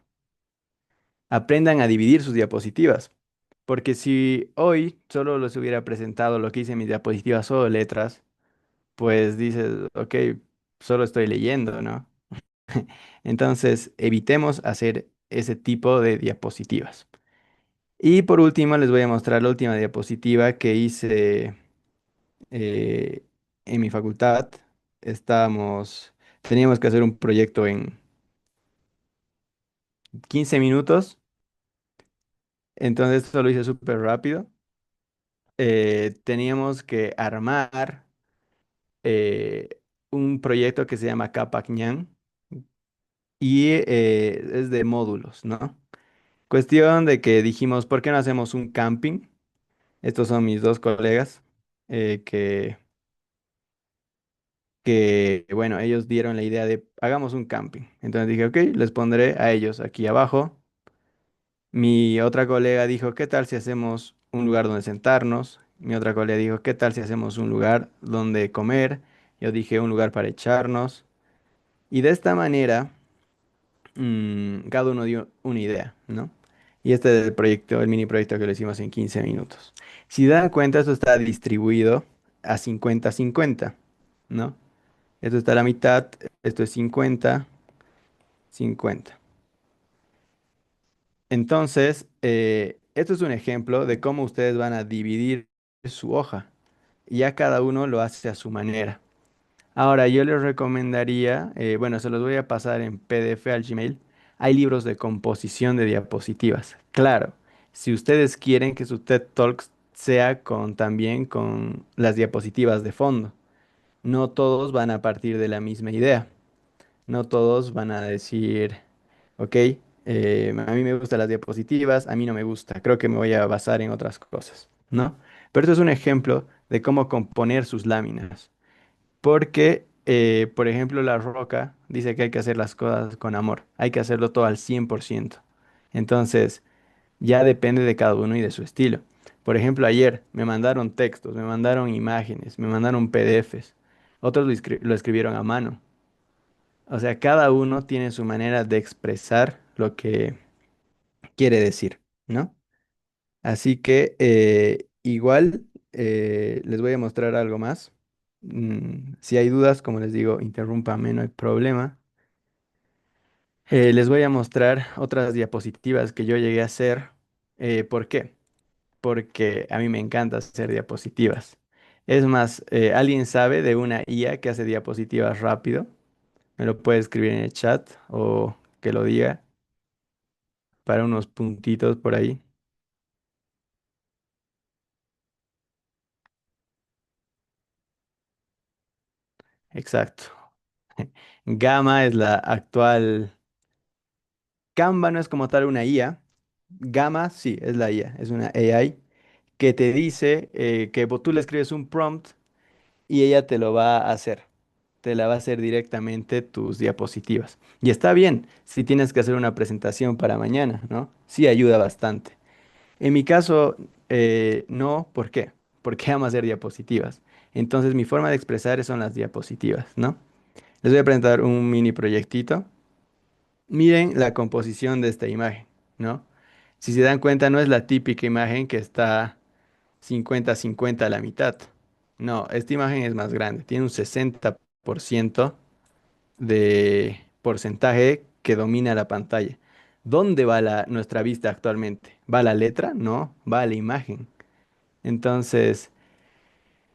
Aprendan a dividir sus diapositivas, porque si hoy solo les hubiera presentado lo que hice en mis diapositivas, solo letras, pues dices, ok, solo estoy leyendo, ¿no? Entonces, evitemos hacer ese tipo de diapositivas. Y por último, les voy a mostrar la última diapositiva que hice eh, en mi facultad. Teníamos que hacer un proyecto en 15 minutos. Entonces esto lo hice súper rápido. Teníamos que armar eh, un proyecto que se llama Capac Ñan y es de módulos, ¿no? Cuestión de que dijimos, ¿por qué no hacemos un camping? Estos son mis dos colegas eh, que, bueno, ellos dieron la idea de hagamos un camping. Entonces dije, ok, les pondré a ellos aquí abajo. Mi otra colega dijo, ¿qué tal si hacemos un lugar donde sentarnos? Mi otra colega dijo, ¿qué tal si hacemos un lugar donde comer? Yo dije, un lugar para echarnos. Y de esta manera, cada uno dio una idea, ¿no? Y este es el proyecto, el mini proyecto que lo hicimos en 15 minutos. Si dan cuenta, esto está distribuido a 50-50, ¿no? Esto está a la mitad, esto es 50-50. Entonces, esto es un ejemplo de cómo ustedes van a dividir su hoja. Y ya cada uno lo hace a su manera. Ahora, yo les recomendaría, bueno, se los voy a pasar en PDF al Gmail. Hay libros de composición de diapositivas. Claro, si ustedes quieren que su TED Talks sea también con las diapositivas de fondo. No todos van a partir de la misma idea. No todos van a decir, ok, a mí me gustan las diapositivas, a mí no me gusta, creo que me voy a basar en otras cosas, ¿no? Pero esto es un ejemplo de cómo componer sus láminas, porque, por ejemplo, La Roca dice que hay que hacer las cosas con amor, hay que hacerlo todo al 100%. Entonces, ya depende de cada uno y de su estilo. Por ejemplo, ayer me mandaron textos, me mandaron imágenes, me mandaron PDFs, otros lo escribieron a mano. O sea, cada uno tiene su manera de expresar lo que quiere decir, ¿no? Así que igual les voy a mostrar algo más. Si hay dudas, como les digo, interrúmpame, no hay problema. Les voy a mostrar otras diapositivas que yo llegué a hacer. ¿Por qué? Porque a mí me encanta hacer diapositivas. Es más, ¿alguien sabe de una IA que hace diapositivas rápido? Me lo puede escribir en el chat o que lo diga para unos puntitos por ahí. Exacto. Gamma es la actual. Canva no es como tal una IA. Gamma sí, es la IA, es una AI que te dice que tú le escribes un prompt y ella te lo va a hacer. Te la va a hacer directamente tus diapositivas. Y está bien si tienes que hacer una presentación para mañana, ¿no? Sí ayuda bastante. En mi caso, no, ¿por qué? Porque amo hacer diapositivas. Entonces mi forma de expresar son las diapositivas, ¿no? Les voy a presentar un mini proyectito. Miren la composición de esta imagen, ¿no? Si se dan cuenta, no es la típica imagen que está 50-50 a la mitad. No, esta imagen es más grande, tiene un 60% de porcentaje que domina la pantalla. ¿Dónde va nuestra vista actualmente? ¿Va a la letra? No, va a la imagen. Entonces,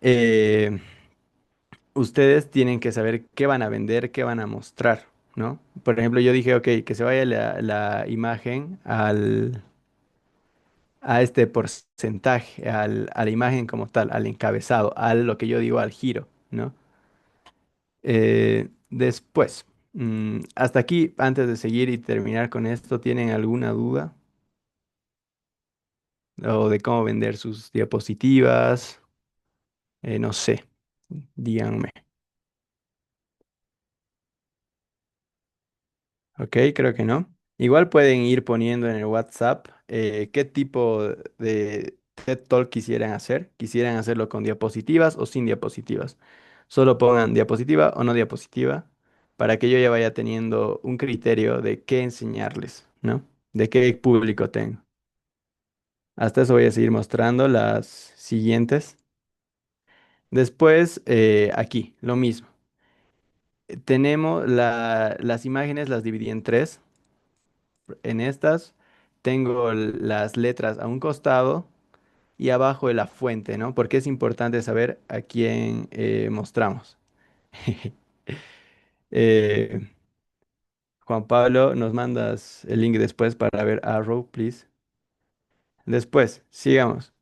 eh, ustedes tienen que saber qué van a vender, qué van a mostrar, ¿no? Por ejemplo, yo dije, ok, que se vaya la imagen a este porcentaje, a la imagen como tal, al encabezado, a lo que yo digo al giro, ¿no? Después, hasta aquí, antes de seguir y terminar con esto, ¿tienen alguna duda? O de cómo vender sus diapositivas, no sé, díganme. Ok, creo que no. Igual pueden ir poniendo en el WhatsApp qué tipo de TED Talk quisieran hacer. Quisieran hacerlo con diapositivas o sin diapositivas. Solo pongan diapositiva o no diapositiva para que yo ya vaya teniendo un criterio de qué enseñarles, ¿no? De qué público tengo. Hasta eso voy a seguir mostrando las siguientes. Después, aquí, lo mismo. Tenemos las imágenes, las dividí en tres. En estas tengo las letras a un costado y abajo de la fuente, ¿no? Porque es importante saber a quién mostramos. Eh, Juan Pablo, nos mandas el link después para ver Arrow, please. Después, sigamos.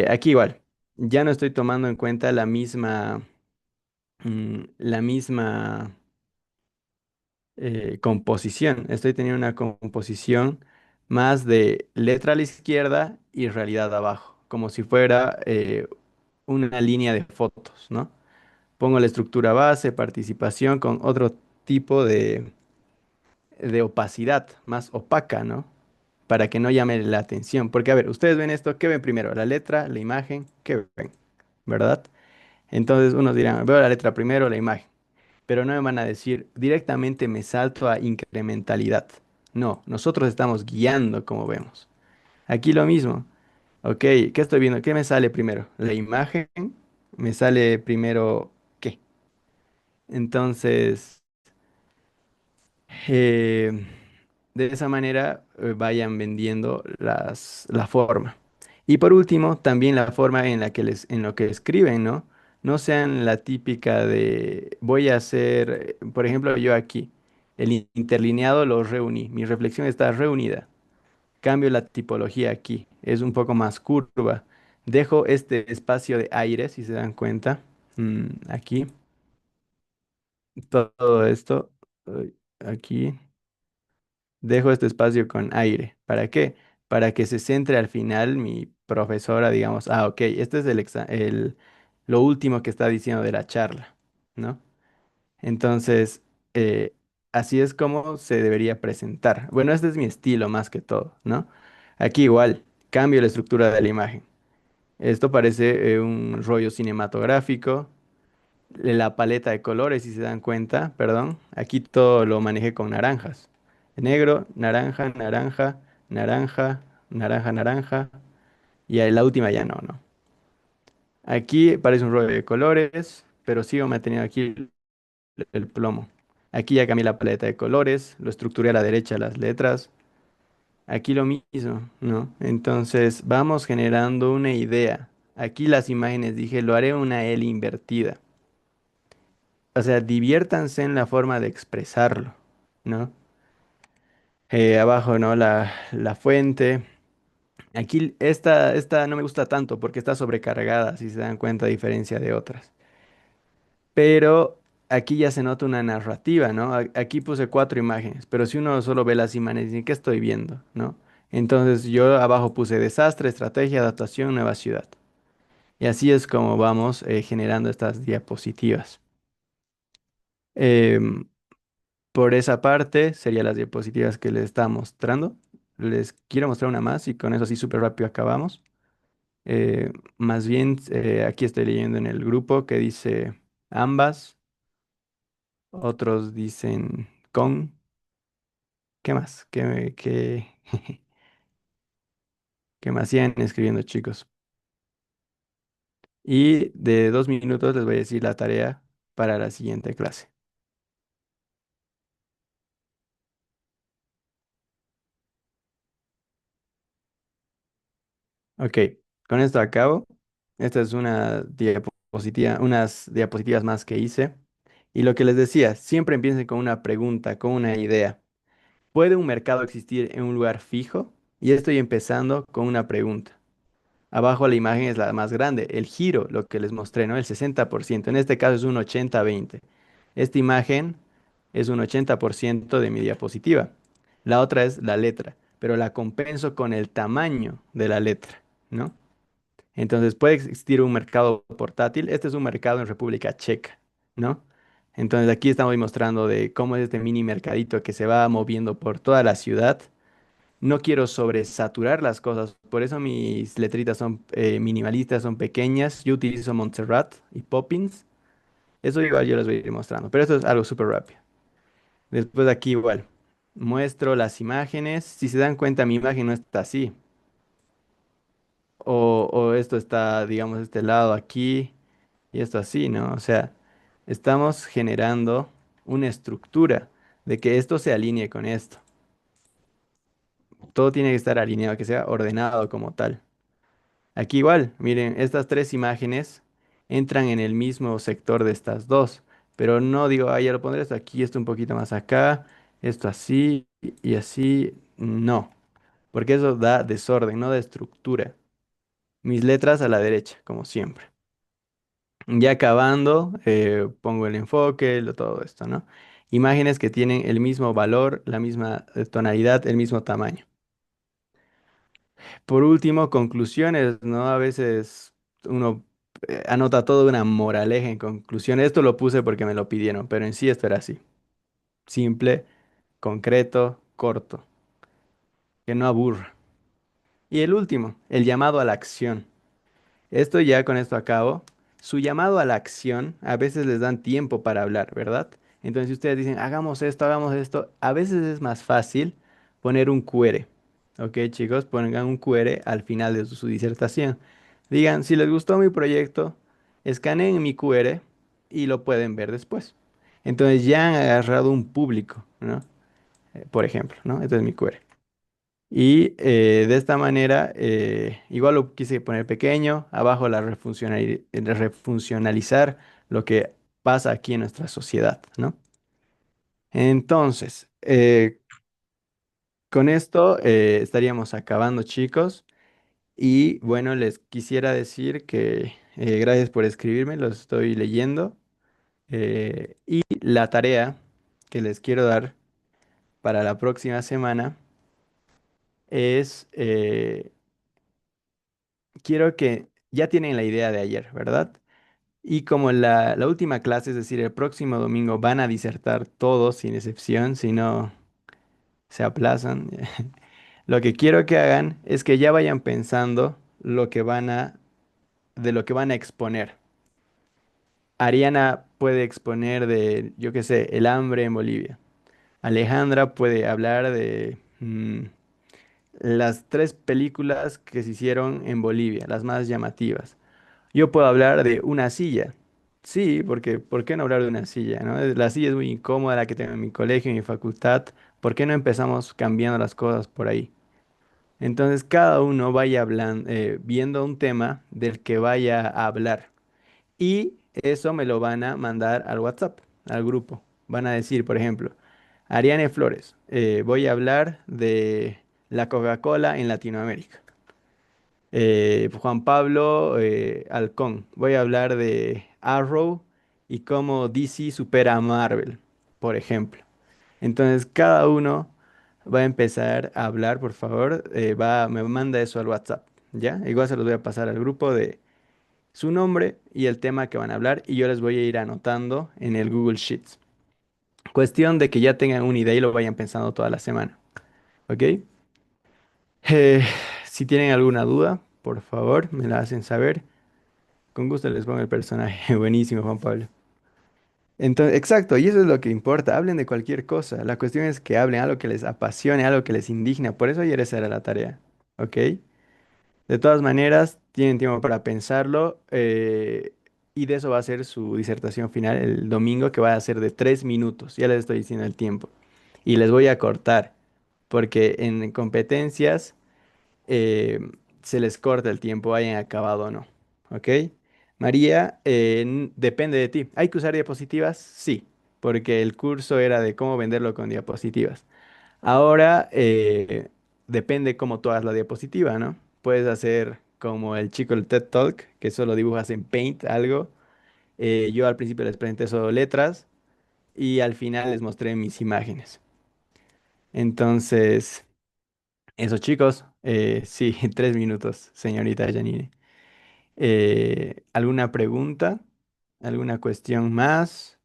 Aquí igual, ya no estoy tomando en cuenta la misma composición. Estoy teniendo una composición más de letra a la izquierda y realidad abajo, como si fuera una línea de fotos, ¿no? Pongo la estructura base, participación con otro tipo de opacidad, más opaca, ¿no? Para que no llame la atención. Porque, a ver, ustedes ven esto, ¿qué ven primero? ¿La letra, la imagen? ¿Qué ven? ¿Verdad? Entonces unos dirán, veo la letra primero, la imagen, pero no me van a decir directamente me salto a incrementalidad. No, nosotros estamos guiando como vemos. Aquí lo mismo. Ok, ¿qué estoy viendo? ¿Qué me sale primero? ¿La imagen? ¿Me sale primero qué? Entonces, eh, de esa manera vayan vendiendo la forma. Y por último, también la forma en la que en lo que escriben, ¿no? No sean la típica de voy a hacer, por ejemplo, yo aquí, el interlineado lo reuní, mi reflexión está reunida. Cambio la tipología aquí, es un poco más curva. Dejo este espacio de aire, si se dan cuenta, aquí, todo esto, aquí. Dejo este espacio con aire. ¿Para qué? Para que se centre al final mi profesora, digamos, ok, este es lo último que está diciendo de la charla, ¿no? Entonces, eh, así es como se debería presentar. Bueno, este es mi estilo más que todo, ¿no? Aquí igual, cambio la estructura de la imagen. Esto parece un rollo cinematográfico, la paleta de colores, si se dan cuenta, perdón, aquí todo lo manejé con naranjas. Negro, naranja, naranja, naranja, naranja, naranja. Y ahí la última ya no, no. Aquí parece un rollo de colores, pero sigo manteniendo aquí el plomo. Aquí ya cambié la paleta de colores, lo estructuré a la derecha las letras. Aquí lo mismo, ¿no? Entonces vamos generando una idea. Aquí las imágenes dije, lo haré una L invertida. O sea, diviértanse en la forma de expresarlo, ¿no? Abajo, ¿no? La fuente. Aquí esta no me gusta tanto porque está sobrecargada, si se dan cuenta, a diferencia de otras. Pero aquí ya se nota una narrativa, ¿no? Aquí puse cuatro imágenes, pero si uno solo ve las imágenes, dice, ¿qué estoy viendo? ¿No? Entonces yo abajo puse desastre, estrategia, adaptación, nueva ciudad. Y así es como vamos generando estas diapositivas. Em, por esa parte serían las diapositivas que les estaba mostrando. Les quiero mostrar una más y con eso sí súper rápido acabamos. Más bien, aquí estoy leyendo en el grupo que dice ambas, otros dicen con. ¿Qué más? ¿Qué más siguen escribiendo, chicos? Y de 2 minutos les voy a decir la tarea para la siguiente clase. Ok, con esto acabo. Esta es una diapositiva, unas diapositivas más que hice. Y lo que les decía, siempre empiecen con una pregunta, con una idea. ¿Puede un mercado existir en un lugar fijo? Y estoy empezando con una pregunta. Abajo la imagen es la más grande, el giro, lo que les mostré, ¿no? El 60%. En este caso es un 80-20. Esta imagen es un 80% de mi diapositiva. La otra es la letra, pero la compenso con el tamaño de la letra, ¿no? Entonces puede existir un mercado portátil. Este es un mercado en República Checa, ¿no? Entonces aquí estamos mostrando de cómo es este mini mercadito que se va moviendo por toda la ciudad. No quiero sobresaturar las cosas, por eso mis letritas son minimalistas, son pequeñas. Yo utilizo Montserrat y Poppins. Eso igual yo les voy a ir mostrando, pero esto es algo súper rápido. Después aquí igual, muestro las imágenes. Si se dan cuenta, mi imagen no está así. O esto está, digamos, este lado aquí y esto así, ¿no? O sea, estamos generando una estructura de que esto se alinee con esto. Todo tiene que estar alineado, que sea ordenado como tal. Aquí igual, miren, estas tres imágenes entran en el mismo sector de estas dos, pero no digo, ah, ya lo pondré esto aquí, esto un poquito más acá, esto así y así, no, porque eso da desorden, no da estructura. Mis letras a la derecha, como siempre. Ya acabando, pongo el enfoque, todo esto, ¿no? Imágenes que tienen el mismo valor, la misma tonalidad, el mismo tamaño. Por último, conclusiones, ¿no? A veces uno anota toda una moraleja en conclusiones. Esto lo puse porque me lo pidieron, pero en sí esto era así. Simple, concreto, corto, que no aburra. Y el último, el llamado a la acción. Esto ya con esto acabo. Su llamado a la acción, a veces les dan tiempo para hablar, ¿verdad? Entonces, si ustedes dicen, hagamos esto, a veces es más fácil poner un QR. Ok, chicos, pongan un QR al final de su disertación. Digan, si les gustó mi proyecto, escaneen mi QR y lo pueden ver después. Entonces ya han agarrado un público, ¿no? Por ejemplo, ¿no? Este es mi QR. Y de esta manera, igual lo quise poner pequeño, abajo refuncionalizar lo que pasa aquí en nuestra sociedad, ¿no? Entonces, con esto estaríamos acabando, chicos. Y bueno, les quisiera decir que gracias por escribirme, los estoy leyendo. Y la tarea que les quiero dar para la próxima semana es, quiero que ya tienen la idea de ayer, ¿verdad? Y como la última clase, es decir, el próximo domingo van a disertar todos sin excepción, si no se aplazan. Lo que quiero que hagan es que ya vayan pensando de lo que van a exponer. Ariana puede exponer de, yo qué sé, el hambre en Bolivia. Alejandra puede hablar de las tres películas que se hicieron en Bolivia, las más llamativas. Yo puedo hablar de una silla. Sí, porque ¿por qué no hablar de una silla, no? La silla es muy incómoda, la que tengo en mi colegio, en mi facultad. ¿Por qué no empezamos cambiando las cosas por ahí? Entonces cada uno vaya hablando, viendo un tema del que vaya a hablar. Y eso me lo van a mandar al WhatsApp, al grupo. Van a decir, por ejemplo, Ariane Flores, voy a hablar de la Coca-Cola en Latinoamérica. Juan Pablo Alcón, voy a hablar de Arrow y cómo DC supera a Marvel, por ejemplo. Entonces cada uno va a empezar a hablar, por favor, me manda eso al WhatsApp, ¿ya? Igual se los voy a pasar al grupo de su nombre y el tema que van a hablar y yo les voy a ir anotando en el Google Sheets. Cuestión de que ya tengan una idea y lo vayan pensando toda la semana, ¿ok? Eh, si tienen alguna duda, por favor, me la hacen saber. Con gusto les pongo el personaje. Buenísimo, Juan Pablo. Entonces, exacto, y eso es lo que importa. Hablen de cualquier cosa. La cuestión es que hablen algo que les apasione, algo que les indigna. Por eso ayer esa era la tarea, ¿ok? De todas maneras, tienen tiempo para pensarlo y de eso va a ser su disertación final el domingo, que va a ser de 3 minutos. Ya les estoy diciendo el tiempo. Y les voy a cortar, porque en competencias eh, se les corta el tiempo, hayan acabado o no. ¿Ok? María, depende de ti. ¿Hay que usar diapositivas? Sí, porque el curso era de cómo venderlo con diapositivas. Ahora depende cómo tú hagas la diapositiva, ¿no? Puedes hacer como el chico del TED Talk, que solo dibujas en Paint algo. Yo al principio les presenté solo letras y al final les mostré mis imágenes. Entonces, eso chicos, sí, 3 minutos, señorita Janine. ¿Alguna pregunta? ¿Alguna cuestión más?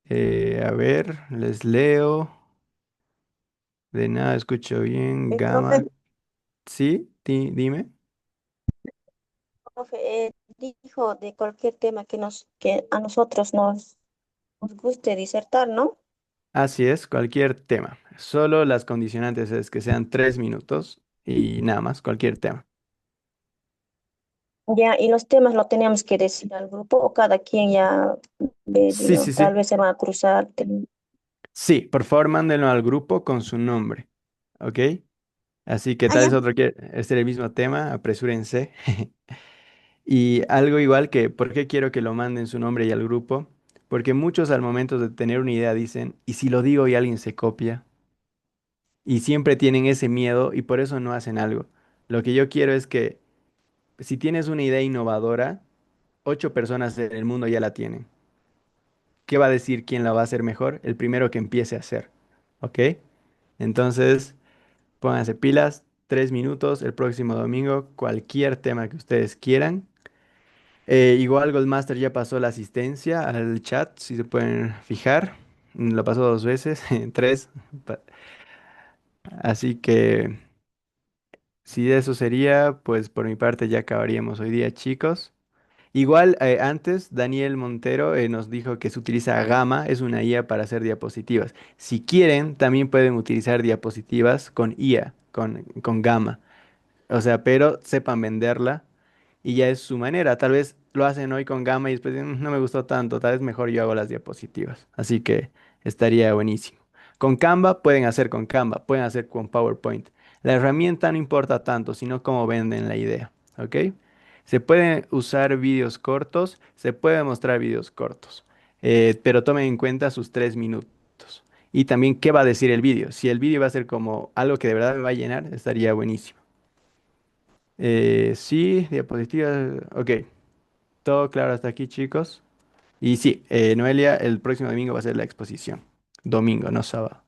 A ver, les leo. De nada, escucho bien. Profe, Gama. Sí, dime. profe, dijo de cualquier tema que a nosotros nos guste disertar, ¿no? Así es, cualquier tema. Solo las condicionantes es que sean 3 minutos y nada más, cualquier tema. Ya, y los temas lo teníamos que decir al grupo o cada quien ya ve, Sí, sí, tal sí. vez se van a cruzar. Sí, por favor, mándenlo al grupo con su nombre. ¿Ok? Así que Ah, tal ya. vez otro quiere ser el mismo tema, apresúrense. Y algo igual que, ¿por qué quiero que lo manden su nombre y al grupo? Porque muchos al momento de tener una idea dicen, ¿y si lo digo y alguien se copia? Y siempre tienen ese miedo y por eso no hacen algo. Lo que yo quiero es que si tienes una idea innovadora, 8 personas en el mundo ya la tienen. ¿Qué va a decir quién la va a hacer mejor? El primero que empiece a hacer. ¿Ok? Entonces, pónganse pilas, 3 minutos el próximo domingo, cualquier tema que ustedes quieran. Igual Goldmaster ya pasó la asistencia al chat, si se pueden fijar. Lo pasó 2 veces, tres. pa- Así que si eso sería, pues por mi parte ya acabaríamos hoy día, chicos. Igual antes Daniel Montero nos dijo que se utiliza Gama, es una IA para hacer diapositivas. Si quieren, también pueden utilizar diapositivas con IA, con Gama. O sea, pero sepan venderla y ya es su manera. Tal vez lo hacen hoy con Gamma y después dicen, no me gustó tanto, tal vez mejor yo hago las diapositivas. Así que estaría buenísimo. Con Canva pueden hacer con Canva, pueden hacer con PowerPoint. La herramienta no importa tanto, sino cómo venden la idea, ¿ok? Se pueden usar vídeos cortos, se pueden mostrar vídeos cortos, pero tomen en cuenta sus 3 minutos. Y también qué va a decir el vídeo. Si el vídeo va a ser como algo que de verdad me va a llenar, estaría buenísimo. Sí, diapositivas. Ok, todo claro hasta aquí, chicos. Y sí, Noelia, el próximo domingo va a ser la exposición. Domingo, no sábado.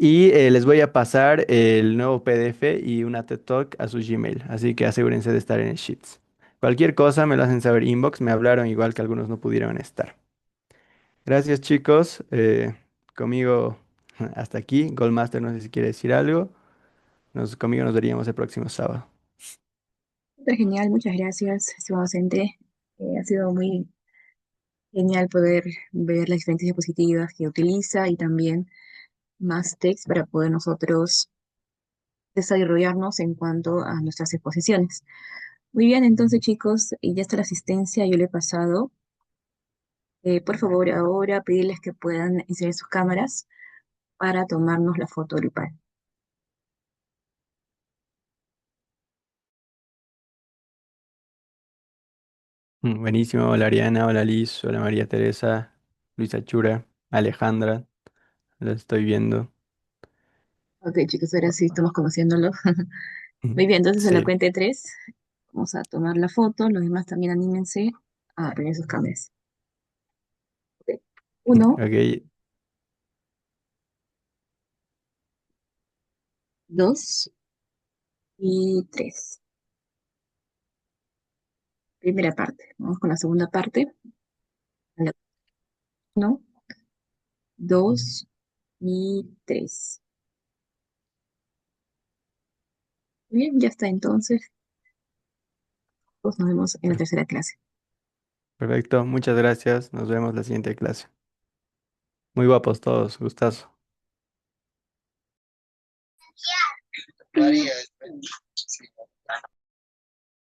Y les voy a pasar el nuevo PDF y una TED Talk a su Gmail. Así que asegúrense de estar en el Sheets. Cualquier cosa me lo hacen saber inbox. Me hablaron igual que algunos no pudieron estar. Gracias, chicos. Conmigo hasta aquí. Goldmaster, no sé si quiere decir algo. Conmigo nos veríamos el próximo sábado. Está genial, muchas gracias, estimado docente. Ha sido muy genial poder ver las diferentes diapositivas que utiliza y también más text para poder nosotros desarrollarnos en cuanto a nuestras exposiciones. Muy bien, entonces chicos, y ya está la asistencia, yo le he pasado. Por favor, ahora pedirles que puedan encender sus cámaras para tomarnos la foto grupal. Buenísimo. Hola Ariana, hola Liz, hola María Teresa, Luisa Chura, Alejandra. Lo estoy viendo. Ok, chicos, ahora sí estamos conociéndolo. Muy bien, entonces a la Sí, cuenta de tres vamos a tomar la foto. Los demás también anímense a poner sus cámaras. Ok. Uno, ok. dos y tres. Primera parte. Vamos con la segunda parte. A la- Uno, dos y tres. Muy bien, ya está entonces. Pues nos vemos en la Per- tercera clase. Perfecto, muchas gracias. Nos vemos la siguiente clase. Muy guapos todos, gustazo.